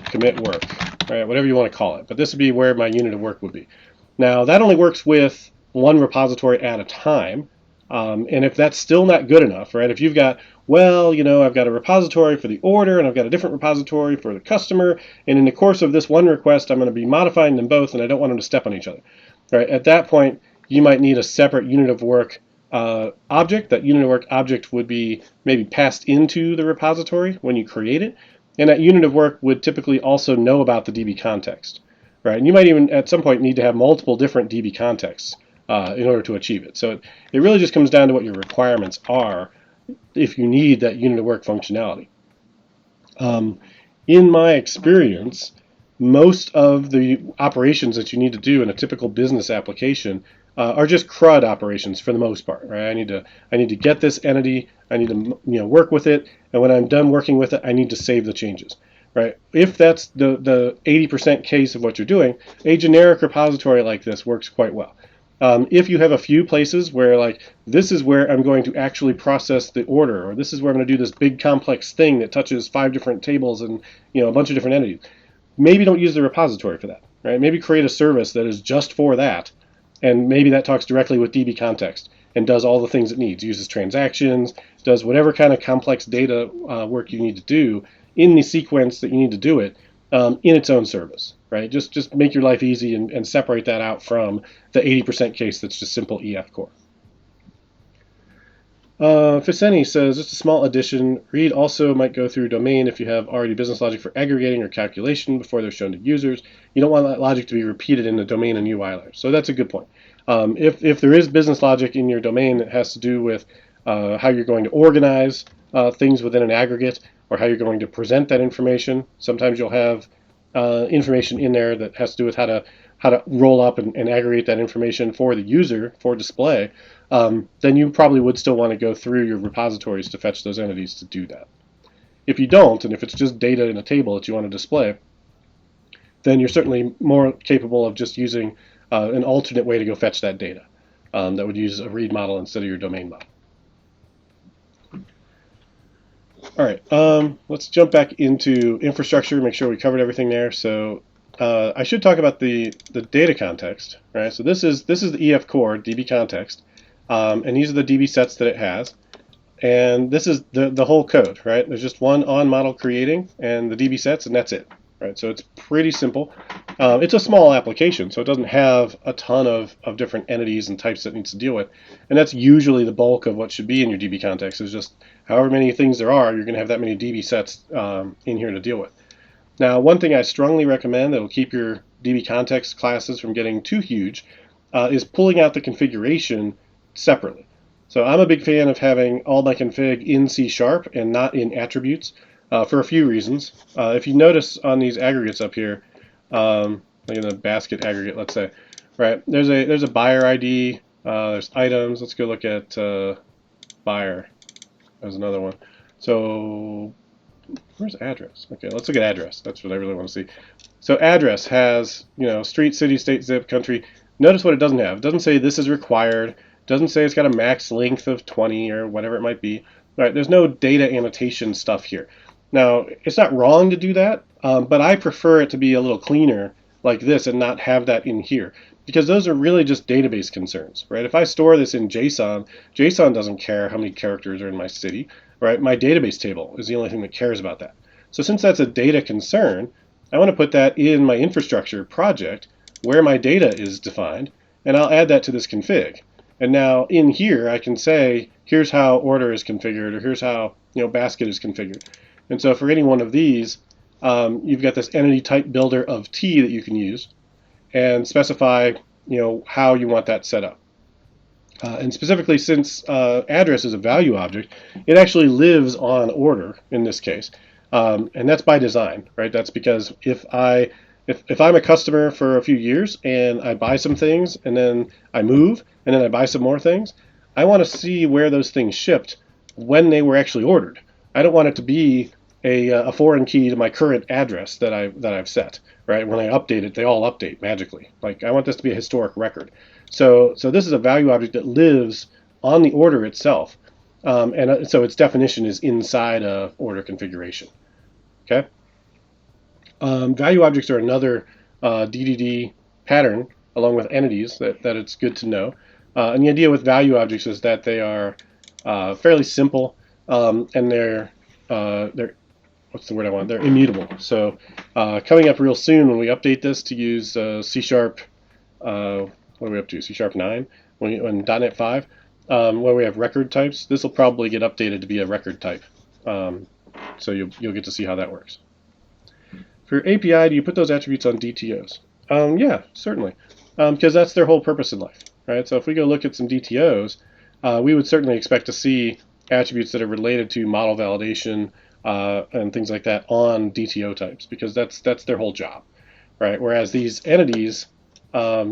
commit work, right? Whatever you want to call it. But this would be where my unit of work would be. Now that only works with one repository at a time, and if that's still not good enough, right? If you've got, I've got a repository for the order and I've got a different repository for the customer, and in the course of this one request I'm going to be modifying them both and I don't want them to step on each other, right? At that point you might need a separate unit of work object. That unit of work object would be maybe passed into the repository when you create it, and that unit of work would typically also know about the DB context, right? And you might even at some point need to have multiple different DB contexts in order to achieve it. So it really just comes down to what your requirements are if you need that unit of work functionality. In my experience, most of the operations that you need to do in a typical business application are just CRUD operations for the most part, right? I need to get this entity, I need to work with it, and when I'm done working with it, I need to save the changes, right? If that's the 80% case of what you're doing, a generic repository like this works quite well. If you have a few places where this is where I'm going to actually process the order, or this is where I'm going to do this big complex thing that touches 5 different tables and a bunch of different entities, maybe don't use the repository for that, right? Maybe create a service that is just for that, and maybe that talks directly with DB context and does all the things it needs, uses transactions, does whatever kind of complex data work you need to do in the sequence that you need to do it in its own service, right? Just make your life easy and separate that out from the 80% case that's just simple EF core. Ficeni says, just a small addition, read also might go through domain if you have already business logic for aggregating or calculation before they're shown to users. You don't want that logic to be repeated in the domain and UI layers. So that's a good point. If there is business logic in your domain that has to do with how you're going to organize things within an aggregate, or how you're going to present that information, sometimes you'll have information in there that has to do with how to roll up and aggregate that information for the user for display, then you probably would still want to go through your repositories to fetch those entities to do that. If you don't, and if it's just data in a table that you want to display, then you're certainly more capable of just using an alternate way to go fetch that data that would use a read model instead of your domain model. All right, let's jump back into infrastructure, make sure we covered everything there. So I should talk about the data context, right? So this is the EF core DB context, and these are the DB sets that it has, and this is the whole code, right? There's just one on model creating and the DB sets, and that's it, right? So it's pretty simple. It's a small application, so it doesn't have a ton of different entities and types that it needs to deal with, and that's usually the bulk of what should be in your DB context. Is just however many things there are, you're going to have that many DB sets in here to deal with. Now, one thing I strongly recommend that will keep your DB context classes from getting too huge is pulling out the configuration separately. So I'm a big fan of having all my config in C# and not in attributes for a few reasons. If you notice on these aggregates up here, like in the basket aggregate, let's say, right? There's a buyer ID. There's items. Let's go look at buyer. There's another one. So where's address? Okay, let's look at address. That's what I really want to see. So address has, street, city, state, zip, country. Notice what it doesn't have. It doesn't say this is required. It doesn't say it's got a max length of 20 or whatever it might be. All right, there's no data annotation stuff here. Now, it's not wrong to do that, but I prefer it to be a little cleaner like this and not have that in here, because those are really just database concerns, right? If I store this in JSON, JSON doesn't care how many characters are in my city, right? My database table is the only thing that cares about that. So since that's a data concern, I want to put that in my infrastructure project where my data is defined, and I'll add that to this config. And now in here, I can say, here's how order is configured, or here's how basket is configured. And so for any one of these, you've got this entity type builder of T that you can use and specify how you want that set up. And specifically, since address is a value object, it actually lives on order in this case. And that's by design, right? That's because if I'm a customer for a few years and I buy some things and then I move and then I buy some more things, I want to see where those things shipped when they were actually ordered. I don't want it to be a foreign key to my current address that I've set, right? When I update it, they all update magically. Like, I want this to be a historic record. So this is a value object that lives on the order itself, and so its definition is inside a order configuration. Okay. Value objects are another DDD pattern along with entities that it's good to know. And the idea with value objects is that they are fairly simple, and they're what's the word I want? They're immutable. So coming up real soon when we update this to use C#, what are we up to? C# 9 when .NET 5, where we have record types. This will probably get updated to be a record type. So you'll get to see how that works. For your API, do you put those attributes on DTOs? Yeah, certainly, because that's their whole purpose in life, right? So if we go look at some DTOs, we would certainly expect to see attributes that are related to model validation and things like that on DTO types, because that's their whole job, right? Whereas these entities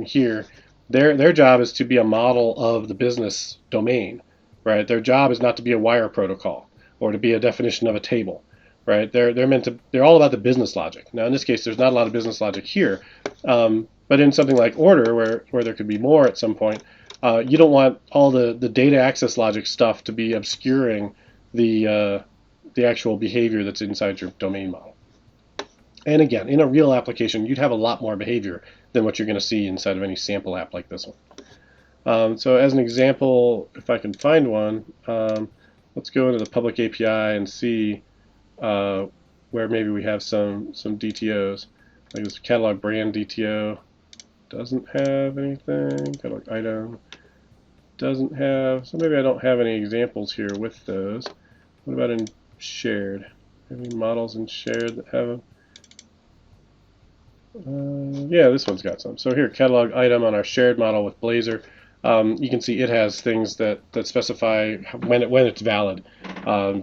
here, their job is to be a model of the business domain, right? Their job is not to be a wire protocol or to be a definition of a table, right? They're all about the business logic. Now in this case, there's not a lot of business logic here, but in something like order, where there could be more at some point, you don't want all the data access logic stuff to be obscuring the actual behavior that's inside your domain model. And again, in a real application, you'd have a lot more behavior than what you're going to see inside of any sample app like this one. So as an example, if I can find one, let's go into the public API and see where maybe we have some DTOs. Like this catalog brand DTO doesn't have anything. Catalog item doesn't have. So maybe I don't have any examples here with those. What about in shared? Any models in shared that have them? Yeah, this one's got some. So here, catalog item on our shared model with Blazor. You can see it has things that specify when it's valid,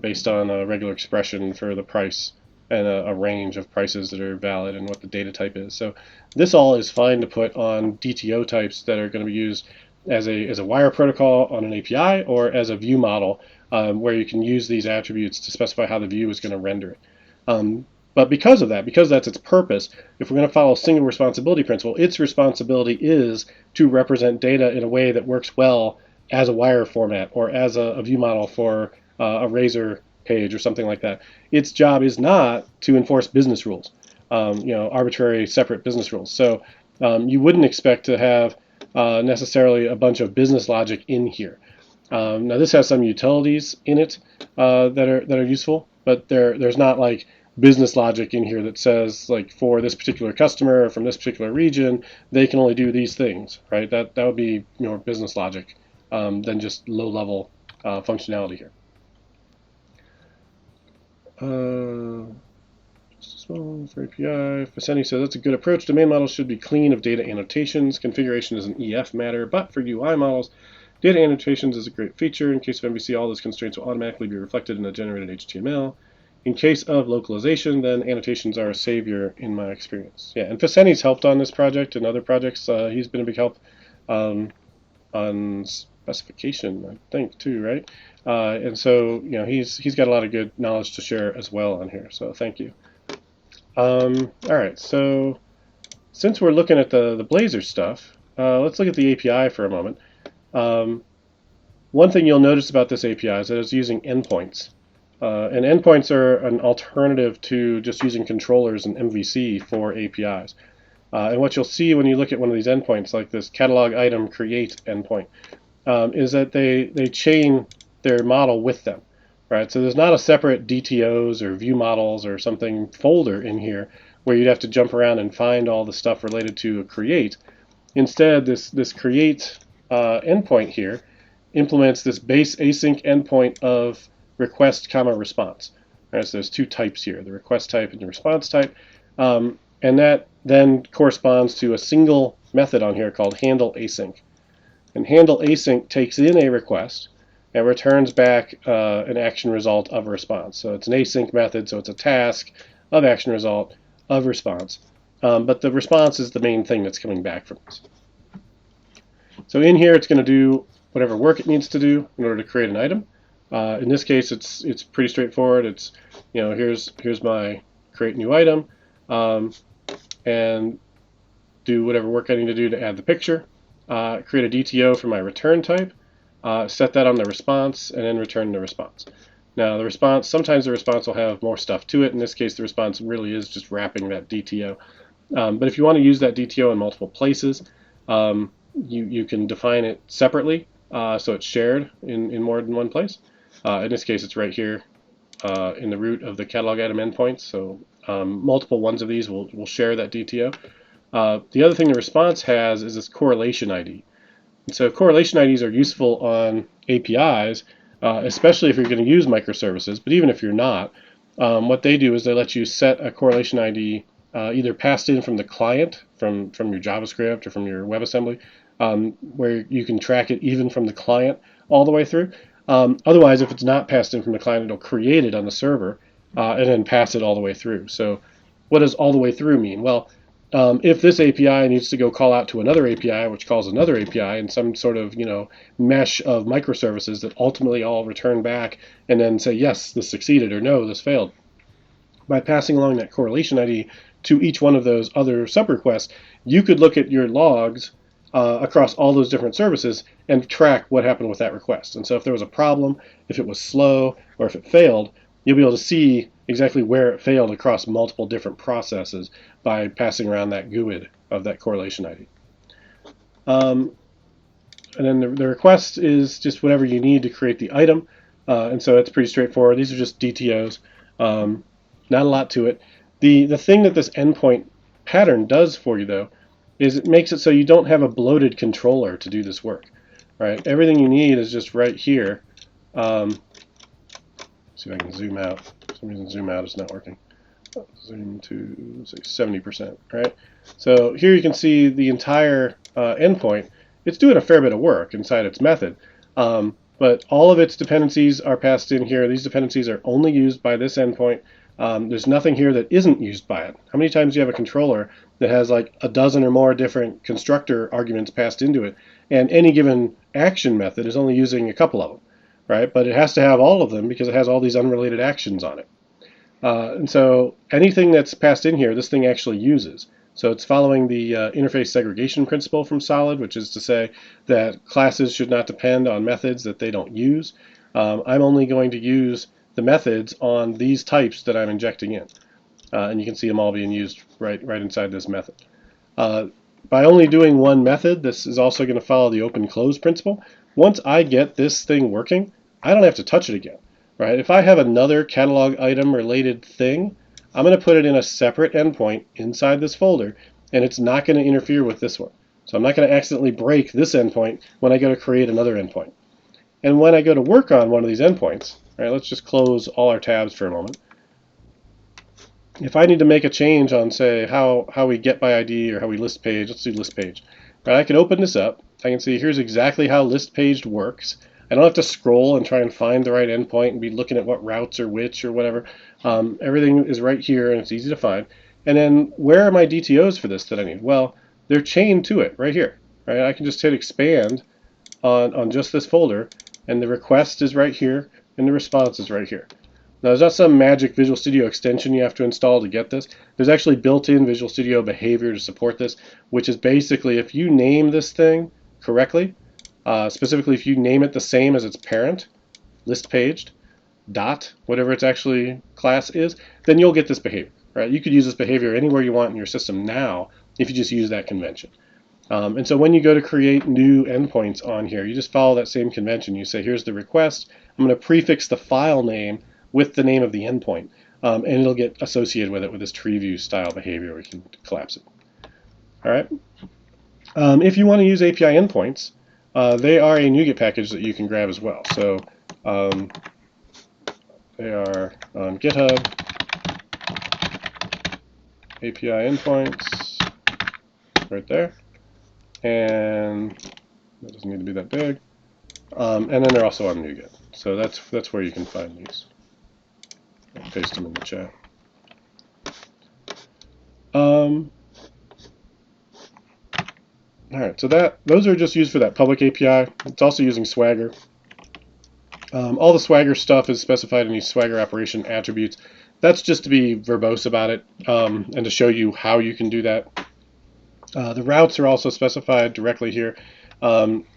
based on a regular expression for the price and a range of prices that are valid and what the data type is. So this all is fine to put on DTO types that are going to be used as a wire protocol on an API or as a view model, where you can use these attributes to specify how the view is going to render it. But because of that, because that's its purpose, if we're going to follow single responsibility principle, its responsibility is to represent data in a way that works well as a wire format or as a view model for a Razor page or something like that. Its job is not to enforce business rules, arbitrary separate business rules. So you wouldn't expect to have necessarily a bunch of business logic in here. Now this has some utilities in it that are useful, but there's not like business logic in here that says, like, for this particular customer from this particular region, they can only do these things, right? That would be more business logic than just low-level functionality here. Just a small for API. Viceni says that's a good approach. Domain models should be clean of data annotations. Configuration is an EF matter, but for UI models, data annotations is a great feature. In case of MVC, all those constraints will automatically be reflected in the generated HTML. in case of localization, then annotations are a savior in my experience. Yeah, and Vicenti's helped on this project and other projects. He's been a big help on specification, I think, too, right? And so, he's got a lot of good knowledge to share as well on here. So thank you. All right, so since we're looking at the Blazor stuff, let's look at the API for a moment. One thing you'll notice about this API is that it's using endpoints. And endpoints are an alternative to just using controllers and MVC for APIs. And what you'll see when you look at one of these endpoints, like this catalog item create endpoint, is that they chain their model with them. Right? So there's not a separate DTOs or view models or something folder in here where you'd have to jump around and find all the stuff related to a create. Instead, this create endpoint here implements this base async endpoint of request comma response. Right, so there's two types here, the request type and the response type. And that then corresponds to a single method on here called handle async. And handle async takes in a request and returns back an action result of a response. So it's an async method, so it's a task of action result of response. But the response is the main thing that's coming back from this. So in here, it's going to do whatever work it needs to do in order to create an item. In this case, it's pretty straightforward. It's, here's my create new item, and do whatever work I need to do to add the picture, create a DTO for my return type, set that on the response, and then return the response. Now the response, sometimes the response will have more stuff to it. In this case, the response really is just wrapping that DTO. But if you want to use that DTO in multiple places, you can define it separately, so it's shared in more than one place. In this case, it's right here in the root of the catalog item endpoints. So multiple ones of these will share that DTO. The other thing the response has is this correlation ID. And so correlation IDs are useful on APIs, especially if you're going to use microservices. But even if you're not, what they do is they let you set a correlation ID either passed in from the client, from your JavaScript or from your WebAssembly, where you can track it even from the client all the way through. Otherwise, if it's not passed in from the client, it'll create it on the server and then pass it all the way through. So what does all the way through mean? Well, if this API needs to go call out to another API, which calls another API, in some sort of mesh of microservices that ultimately all return back and then say, yes, this succeeded, or no, this failed. By passing along that correlation ID to each one of those other sub-requests, you could look at your logs across all those different services and track what happened with that request. And so if there was a problem, if it was slow, or if it failed, you'll be able to see exactly where it failed across multiple different processes by passing around that GUID of that correlation ID. And then the request is just whatever you need to create the item. And so it's pretty straightforward. These are just DTOs. Not a lot to it. The thing that this endpoint pattern does for you, though, is it makes it so you don't have a bloated controller to do this work. Right? Everything you need is just right here. See if I can zoom out. For some reason, zoom out is not working. Zoom to, say, 70%. Right? So here you can see the entire endpoint. It's doing a fair bit of work inside its method. But all of its dependencies are passed in here. These dependencies are only used by this endpoint. There's nothing here that isn't used by it. How many times do you have a controller that has like a dozen or more different constructor arguments passed into it, and any given action method is only using a couple of them, right? But it has to have all of them because it has all these unrelated actions on it. And so anything that's passed in here, this thing actually uses. So it's following the interface segregation principle from Solid, which is to say that classes should not depend on methods that they don't use. I'm only going to use the methods on these types that I'm injecting in. And you can see them all being used right inside this method. By only doing one method, this is also going to follow the open-close principle. Once I get this thing working, I don't have to touch it again. Right? If I have another catalog item related thing, I'm going to put it in a separate endpoint inside this folder, and it's not going to interfere with this one. So I'm not going to accidentally break this endpoint when I go to create another endpoint. And when I go to work on one of these endpoints, right, let's just close all our tabs for a moment. If I need to make a change on, say, how we get by ID or how we list page, let's do list page. Right, I can open this up. I can see here's exactly how list page works. I don't have to scroll and try and find the right endpoint and be looking at what routes are which or whatever. Everything is right here and it's easy to find. And then where are my DTOs for this that I need? Well, they're chained to it right here. Right? I can just hit expand on just this folder, and the request is right here and the response is right here. Now, there's not some magic Visual Studio extension you have to install to get this. There's actually built-in Visual Studio behavior to support this, which is basically if you name this thing correctly, specifically if you name it the same as its parent, list paged, dot, whatever its actually class is, then you'll get this behavior. Right? You could use this behavior anywhere you want in your system now if you just use that convention. And so when you go to create new endpoints on here, you just follow that same convention. You say, here's the request. I'm going to prefix the file name with the name of the endpoint, and it'll get associated with it with this tree view style behavior where you can collapse it. All right. If you want to use API endpoints, they are a NuGet package that you can grab as well. So they are on GitHub, API endpoints, right there. And that doesn't need to be that big. And then they're also on NuGet. So that's where you can find these. I'll paste them in the chat. All right, so those are just used for that public API. It's also using Swagger. All the Swagger stuff is specified in these Swagger operation attributes. That's just to be verbose about it and to show you how you can do that. The routes are also specified directly here.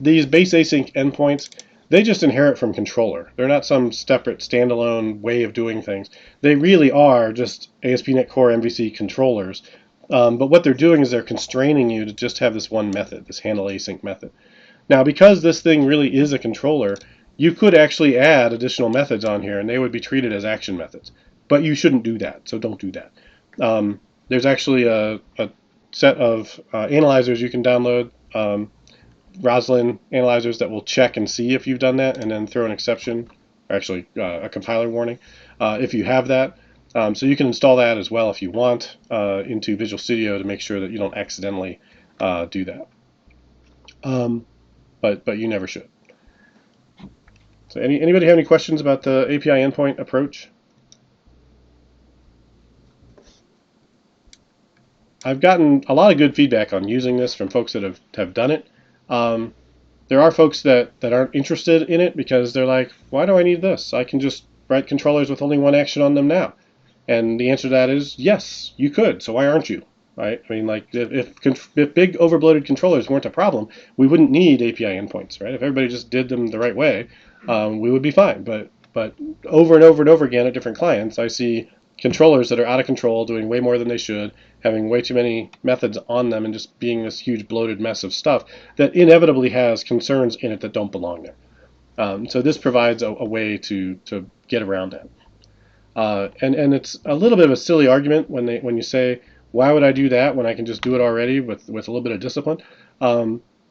These base async endpoints, they just inherit from controller. They're not some separate standalone way of doing things. They really are just ASP.NET Core MVC controllers. But what they're doing is they're constraining you to just have this one method, this handle async method. Now, because this thing really is a controller, you could actually add additional methods on here, and they would be treated as action methods. But you shouldn't do that, so don't do that. There's actually a set of analyzers you can download, Roslyn analyzers that will check and see if you've done that and then throw an exception, or actually a compiler warning, if you have that. So you can install that as well if you want into Visual Studio to make sure that you don't accidentally do that. But you never should. So anybody have any questions about the API endpoint approach? I've gotten a lot of good feedback on using this from folks that have done it. There are folks that aren't interested in it because they're like, why do I need this? I can just write controllers with only one action on them now. And the answer to that is yes, you could. So why aren't you? Right? I mean, like if big overbloated controllers weren't a problem, we wouldn't need API endpoints, right? If everybody just did them the right way, we would be fine. But over and over and over again at different clients, I see controllers that are out of control, doing way more than they should, having way too many methods on them, and just being this huge bloated mess of stuff that inevitably has concerns in it that don't belong there. So this provides a way to get around that. And it's a little bit of a silly argument when you say, why would I do that when I can just do it already with a little bit of discipline?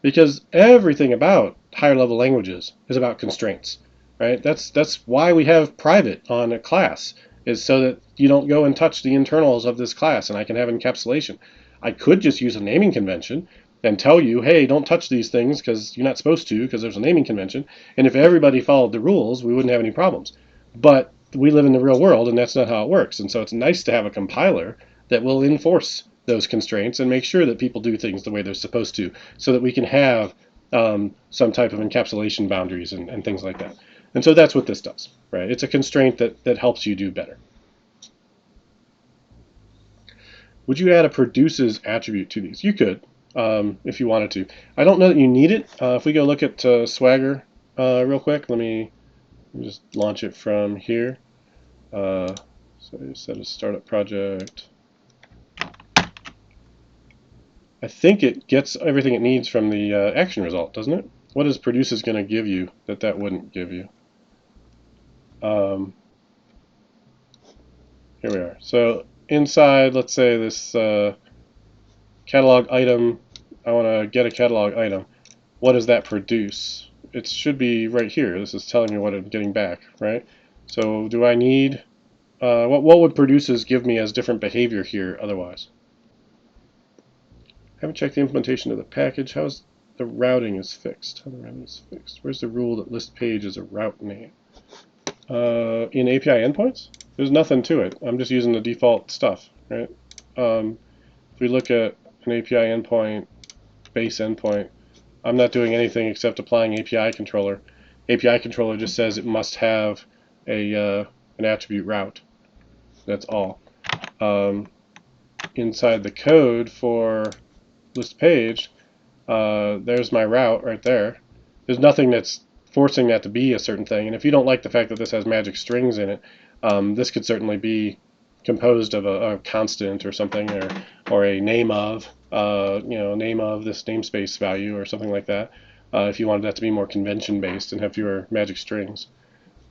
Because everything about higher level languages is about constraints, right? That's why we have private on a class, is so that you don't go and touch the internals of this class and I can have encapsulation. I could just use a naming convention and tell you, hey, don't touch these things because you're not supposed to because there's a naming convention. And if everybody followed the rules, we wouldn't have any problems. But we live in the real world and that's not how it works. And so it's nice to have a compiler that will enforce those constraints and make sure that people do things the way they're supposed to so that we can have some type of encapsulation boundaries and things like that. And so that's what this does, right? It's a constraint that helps you do better. Would you add a produces attribute to these? You could, if you wanted to. I don't know that you need it. If we go look at Swagger real quick, let me just launch it from here. So you set a startup project. I think it gets everything it needs from the action result, doesn't it? What is produces going to give you that wouldn't give you? Here we are. So inside, let's say this catalog item, I want to get a catalog item. What does that produce? It should be right here. This is telling me what I'm getting back, right? So do I need, what would produces give me as different behavior here otherwise? I haven't checked the implementation of the package. How's the routing is fixed. How the routing is fixed. Where's the rule that list page is a route name? In API endpoints, there's nothing to it. I'm just using the default stuff, right? If we look at an API endpoint, base endpoint, I'm not doing anything except applying API controller. API controller just says it must have an attribute route. That's all. Inside the code for list page, there's my route right there. There's nothing that's forcing that to be a certain thing. And if you don't like the fact that this has magic strings in it, this could certainly be composed of a constant or something, or a name of, name of this namespace value or something like that. If you wanted that to be more convention based and have fewer magic strings.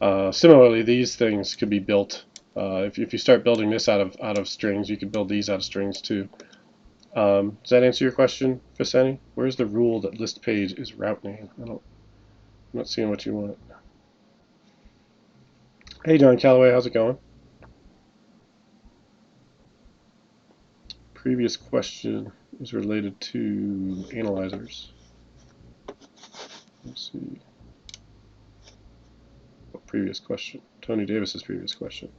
Similarly, these things could be built. If you start building this out of strings, you could build these out of strings too. Does that answer your question, Viceni? Where's the rule that list page is route name? I'm not seeing what you want. Hey, John Calloway, how's it going? Previous question is related to analyzers. Let's see. What previous question? Tony Davis's previous question.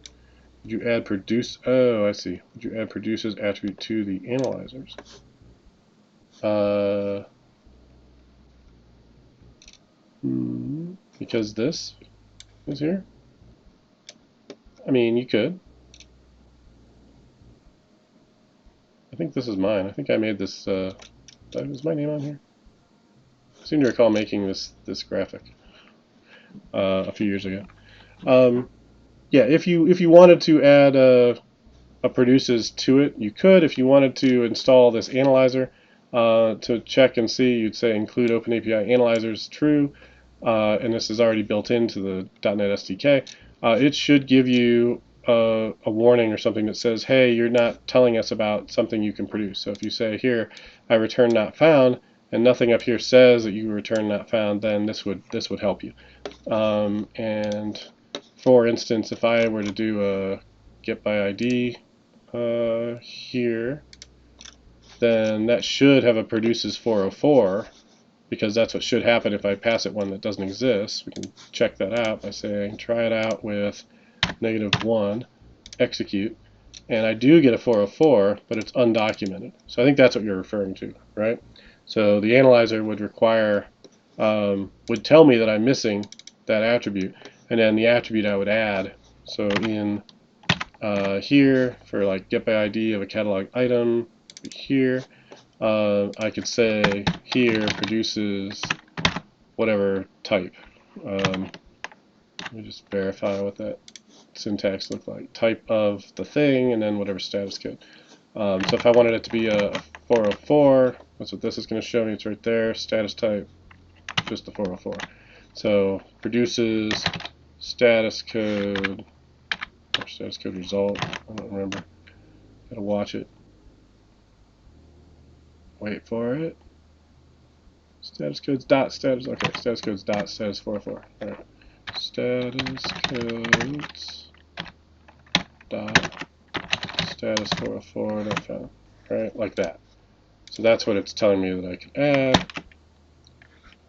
Would you add produce? Oh, I see. Would you add produces attribute to the analyzers? Because this is here? I mean, you could. I think this is mine. I think I made this. Is my name on here? I seem to recall making this graphic a few years ago. Yeah, if you wanted to add a produces to it, you could. If you wanted to install this analyzer to check and see, you'd say include OpenAPI analyzers true, and this is already built into the .NET SDK. It should give you a warning or something that says, hey, you're not telling us about something you can produce. So if you say here, I return not found, and nothing up here says that you return not found, then this would help you. And for instance, if I were to do a get by ID here, then that should have a produces 404, because that's what should happen if I pass it one that doesn't exist. We can check that out by saying try it out with -1, execute, and I do get a 404, but it's undocumented. So I think that's what you're referring to, right? So the analyzer would require, would tell me that I'm missing that attribute, and then the attribute I would add. So in here, for like get by ID of a catalog item, here, I could say here produces whatever type. Let me just verify what that syntax looked like. Type of the thing, and then whatever status code. So if I wanted it to be a 404, that's what this is going to show me. It's right there. Status type, just the 404. So produces status code, or status code result. I don't remember. Gotta watch it. Wait for it. Status codes dot status. Okay, status codes dot status 404. All right. Status codes dot status 404 not found. Right, like that. So that's what it's telling me that I can add.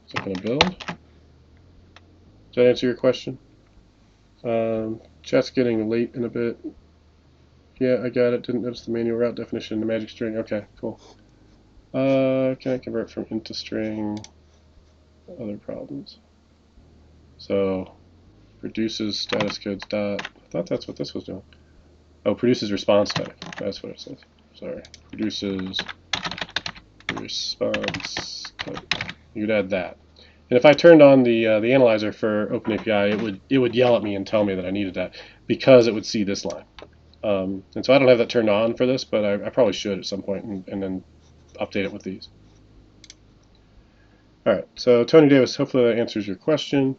So I'm gonna build. Does that answer your question? Chat's getting late in a bit. Yeah, I got it. Didn't notice the manual route definition in the magic string. Okay, cool. Can I convert from int to string? Other problems. So produces status codes dot. I thought that's what this was doing. Oh, produces response type. That's what it says. Sorry. Produces response type. You could add that. And if I turned on the analyzer for OpenAPI, it would yell at me and tell me that I needed that, because it would see this line. And so I don't have that turned on for this, but I probably should at some point, and then update it with these. All right, so Tony Davis, hopefully that answers your question.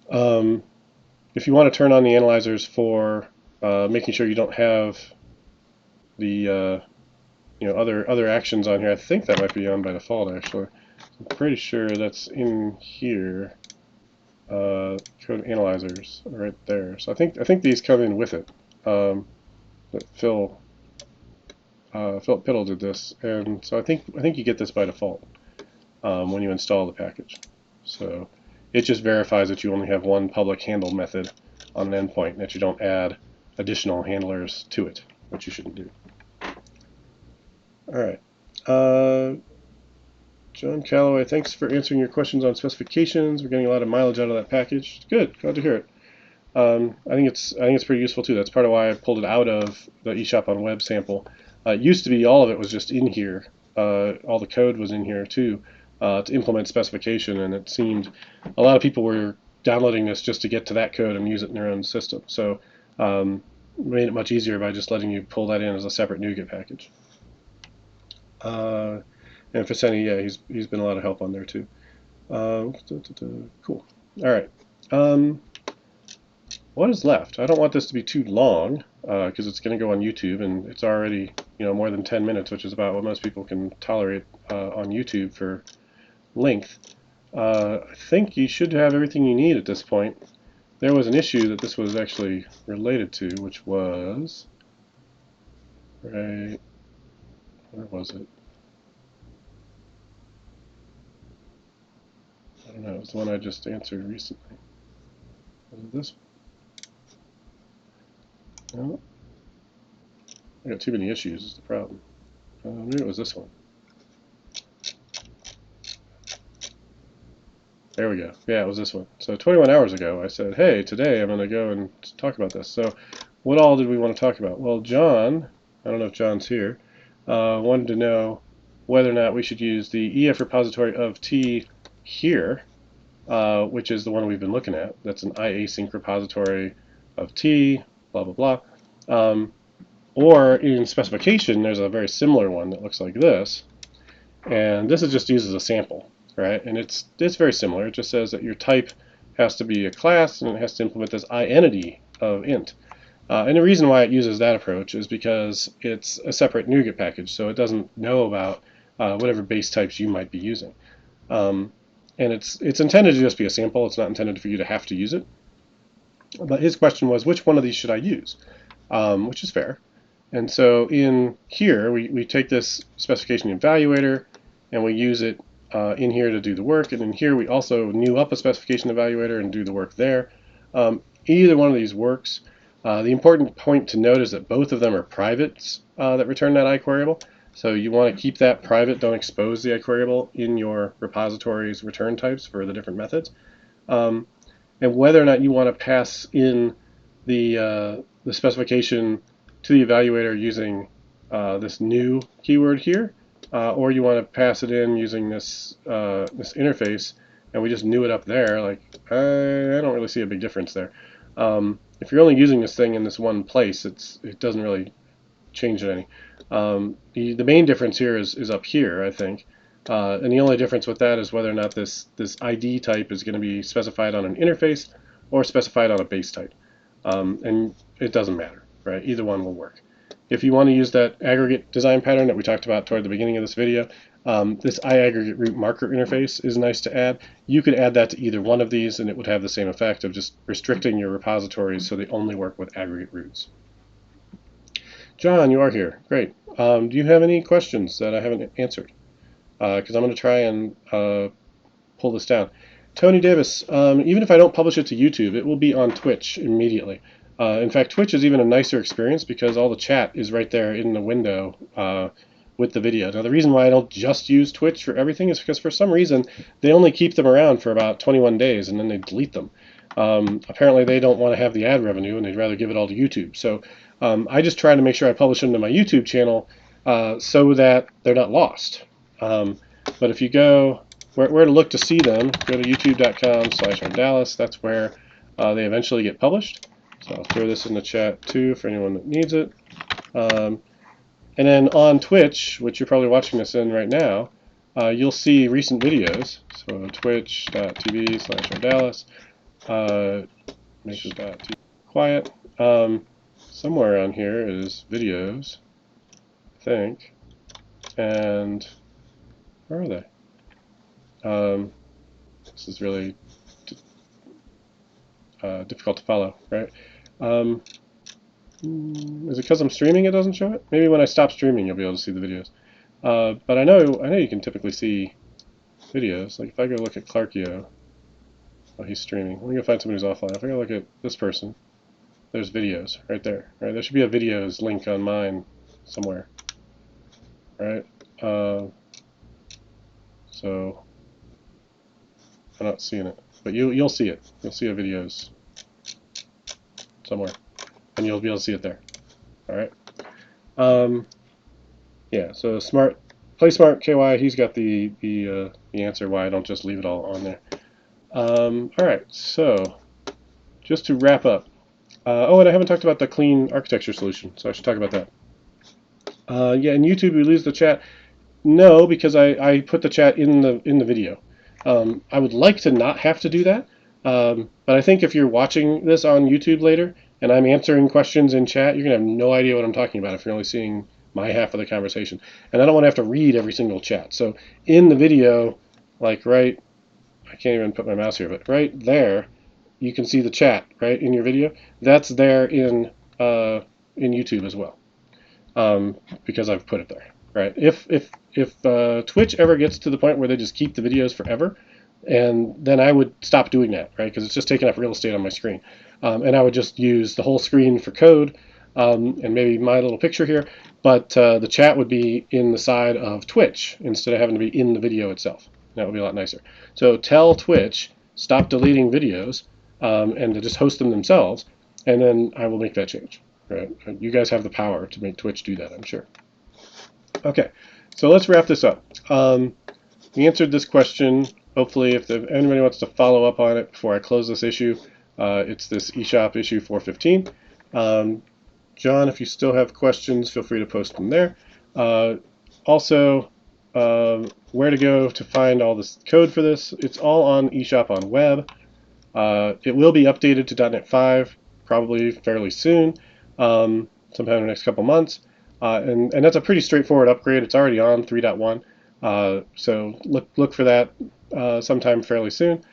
If you want to turn on the analyzers for making sure you don't have the other actions on here, I think that might be on by default actually. I'm pretty sure that's in here. Code analyzers are right there. So I think these come in with it. Phil Piddle did this, and so I think you get this by default. when you install the package. So it just verifies that you only have one public handle method on an endpoint, and that you don't add additional handlers to it, which you shouldn't do. All right. John Calloway, thanks for answering your questions on specifications. We're getting a lot of mileage out of that package. Good, glad to hear it. I think it's pretty useful too. That's part of why I pulled it out of the eShopOnWeb sample. It used to be all of it was just in here. All the code was in here too to implement specification, and it seemed a lot of people were downloading this just to get to that code and use it in their own system. So made it much easier by just letting you pull that in as a separate NuGet package. And Faseni, yeah, he's been a lot of help on there too. Cool. All right. What is left? I don't want this to be too long because it's going to go on YouTube, and it's already more than 10 minutes, which is about what most people can tolerate on YouTube for length. I think you should have everything you need at this point. There was an issue that this was actually related to, which was where was it? I don't know. It was the one I just answered recently. Was it this one? No. I got too many issues is the problem. Maybe it was this one. There we go. Yeah, it was this one. So 21 hours ago, I said, hey, today I'm going to go and talk about this. So what all did we want to talk about? Well, John, I don't know if John's here, wanted to know whether or not we should use the EF repository of T here, which is the one we've been looking at. That's an iasync repository of T, blah, blah, blah. Or in specification, there's a very similar one that looks like this. And this is just used as a sample, right? And it's very similar. It just says that your type has to be a class, and it has to implement this identity of int. And the reason why it uses that approach is because it's a separate NuGet package, so it doesn't know about whatever base types you might be using. And it's intended to just be a sample. It's not intended for you to have to use it. But his question was, which one of these should I use? Which is fair. And so in here, we take this specification evaluator, and we use it in here to do the work. And in here, we also new up a specification evaluator and do the work there. Either one of these works. The important point to note is that both of them are privates that return that iQueryable. So you want to keep that private. Don't expose the iQueryable in your repository's return types for the different methods. And whether or not you want to pass in the specification to the evaluator using this new keyword here, or you want to pass it in using this this interface, and we just new it up there. Like I don't really see a big difference there. If you're only using this thing in this one place, it doesn't really change it any. The main difference here is up here, I think, and the only difference with that is whether or not this ID type is going to be specified on an interface or specified on a base type, and it doesn't matter, right? Either one will work. If you want to use that aggregate design pattern that we talked about toward the beginning of this video, this iAggregate root marker interface is nice to add. You could add that to either one of these, and it would have the same effect of just restricting your repositories so they only work with aggregate roots. John, you are here. Great. Do you have any questions that I haven't answered? Because I'm going to try and pull this down. Tony Davis, even if I don't publish it to YouTube, it will be on Twitch immediately. In fact, Twitch is even a nicer experience because all the chat is right there in the window with the video. Now, the reason why I don't just use Twitch for everything is because for some reason they only keep them around for about 21 days and then they delete them. Apparently they don't want to have the ad revenue and they'd rather give it all to YouTube. So I just try to make sure I publish them to my YouTube channel so that they're not lost. But if you go where to look to see them, go to youtube.com/Ardalis. That's where they eventually get published. So I'll throw this in the chat too for anyone that needs it. And then on Twitch, which you're probably watching this in right now, you'll see recent videos. So twitch.tv/Ardalis. Make sure that quiet. Somewhere on here is videos, I think. And where are they? This is really difficult to follow, right? Is it because I'm streaming it doesn't show it? Maybe when I stop streaming you'll be able to see the videos. But I know you can typically see videos. Like if I go look at Clarkio, oh, he's streaming. Let me go find somebody who's offline. If I go look at this person, there's videos right there. Right, there should be a videos link on mine somewhere. Right. So I'm not seeing it, but you'll see it. You'll see a videos somewhere, and you'll be able to see it there. All right. Yeah. So play smart KY. He's got the answer why I don't just leave it all on there. All right. So just to wrap up. Oh, and I haven't talked about the clean architecture solution, so I should talk about that. Yeah, in YouTube we lose the chat. No, because I put the chat in the video. I would like to not have to do that, but I think if you're watching this on YouTube later and I'm answering questions in chat, you're going to have no idea what I'm talking about if you're only seeing my half of the conversation. And I don't want to have to read every single chat. So in the video, like right, I can't even put my mouse here, but right there, you can see the chat, right, in your video. That's there in YouTube as well, because I've put it there. Right. If Twitch ever gets to the point where they just keep the videos forever, and then I would stop doing that, right? Because it's just taking up real estate on my screen, and I would just use the whole screen for code, and maybe my little picture here. But the chat would be in the side of Twitch instead of having to be in the video itself. That would be a lot nicer. So tell Twitch stop deleting videos and to just host them themselves, and then I will make that change. Right? You guys have the power to make Twitch do that, I'm sure. Okay, so let's wrap this up. We answered this question. Hopefully, if anybody wants to follow up on it before I close this issue, it's this eShop issue 415. John, if you still have questions, feel free to post them there. Also, where to go to find all this code for this. It's all on eShopOnWeb. It will be updated to .NET 5 probably fairly soon, sometime in the next couple months. And that's a pretty straightforward upgrade. It's already on 3.1, so look for that sometime fairly soon.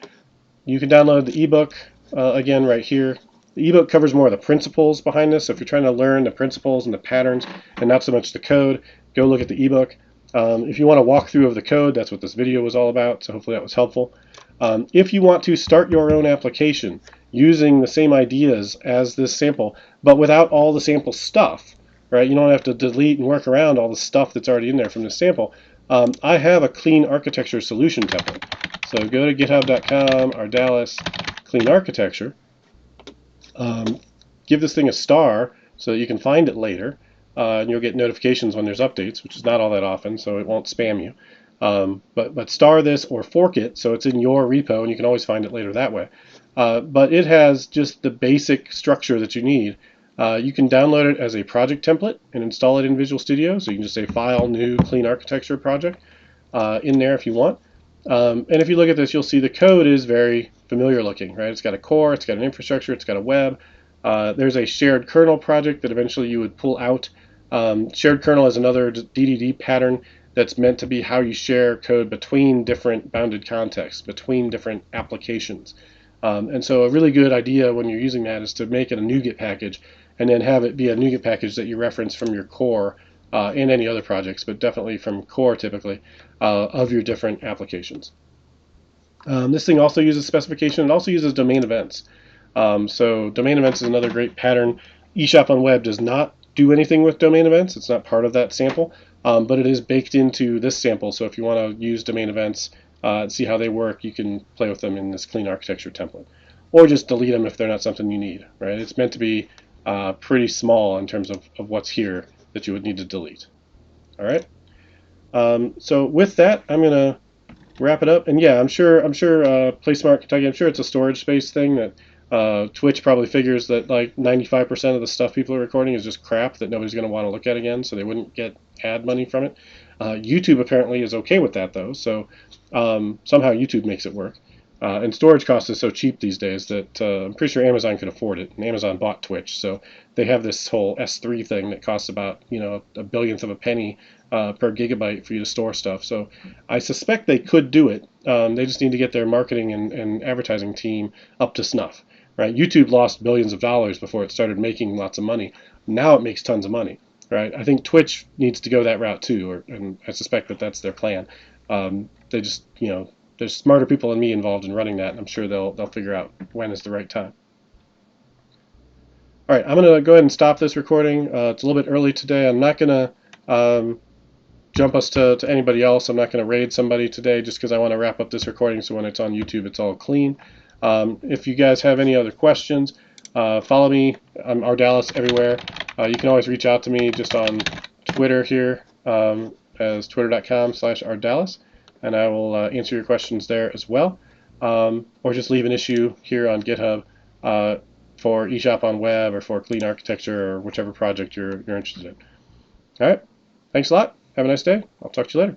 You can download the ebook again right here. The ebook covers more of the principles behind this. So if you're trying to learn the principles and the patterns and not so much the code, go look at the ebook. If you want a walkthrough of the code, that's what this video was all about. So hopefully that was helpful. If you want to start your own application using the same ideas as this sample, but without all the sample stuff, right? You don't have to delete and work around all the stuff that's already in there from the sample. I have a clean architecture solution template. So go to github.com, Ardalis, clean architecture. Give this thing a star so that you can find it later, and you'll get notifications when there's updates, which is not all that often, so it won't spam you. But star this or fork it so it's in your repo, and you can always find it later that way. But it has just the basic structure that you need. You can download it as a project template and install it in Visual Studio. So you can just say File, New, Clean Architecture Project in there if you want. And if you look at this, you'll see the code is very familiar looking, right? It's got a core, it's got an infrastructure, it's got a web. There's a shared kernel project that eventually you would pull out. Shared kernel is another DDD pattern that's meant to be how you share code between different bounded contexts, between different applications. And so a really good idea when you're using that is to make it a NuGet package and then have it be a NuGet package that you reference from your core and any other projects, but definitely from core typically, of your different applications. This thing also uses specification. It also uses domain events. So domain events is another great pattern. eShopOnWeb does not do anything with domain events. It's not part of that sample, but it is baked into this sample. So if you want to use domain events and see how they work, you can play with them in this clean architecture template. Or just delete them if they're not something you need, right? It's meant to be pretty small in terms of what's here that you would need to delete. All right. So with that, I'm gonna wrap it up. And yeah, I'm sure PlaySmart Kentucky. I'm sure it's a storage space thing that Twitch probably figures that like 95% of the stuff people are recording is just crap that nobody's gonna want to look at again, so they wouldn't get ad money from it. YouTube apparently is okay with that though, so somehow YouTube makes it work. And storage cost is so cheap these days that I'm pretty sure Amazon could afford it. And Amazon bought Twitch, so they have this whole S3 thing that costs about a billionth of a penny per gigabyte for you to store stuff. So I suspect they could do it. They just need to get their marketing and advertising team up to snuff. Right? YouTube lost billions of dollars before it started making lots of money. Now it makes tons of money. Right? I think Twitch needs to go that route too, and I suspect that that's their plan. They just, there's smarter people than me involved in running that, and I'm sure they'll figure out when is the right time. All right, I'm going to go ahead and stop this recording. It's a little bit early today. I'm not going to jump us to anybody else. I'm not going to raid somebody today just because I want to wrap up this recording so when it's on YouTube it's all clean. If you guys have any other questions, follow me. I'm Ardalis everywhere. You can always reach out to me just on Twitter here as twitter.com/Ardalis, and I will answer your questions there as well. Or just leave an issue here on GitHub for eShopOnWeb or for clean architecture or whichever project you're interested in. All right. Thanks a lot. Have a nice day. I'll talk to you later.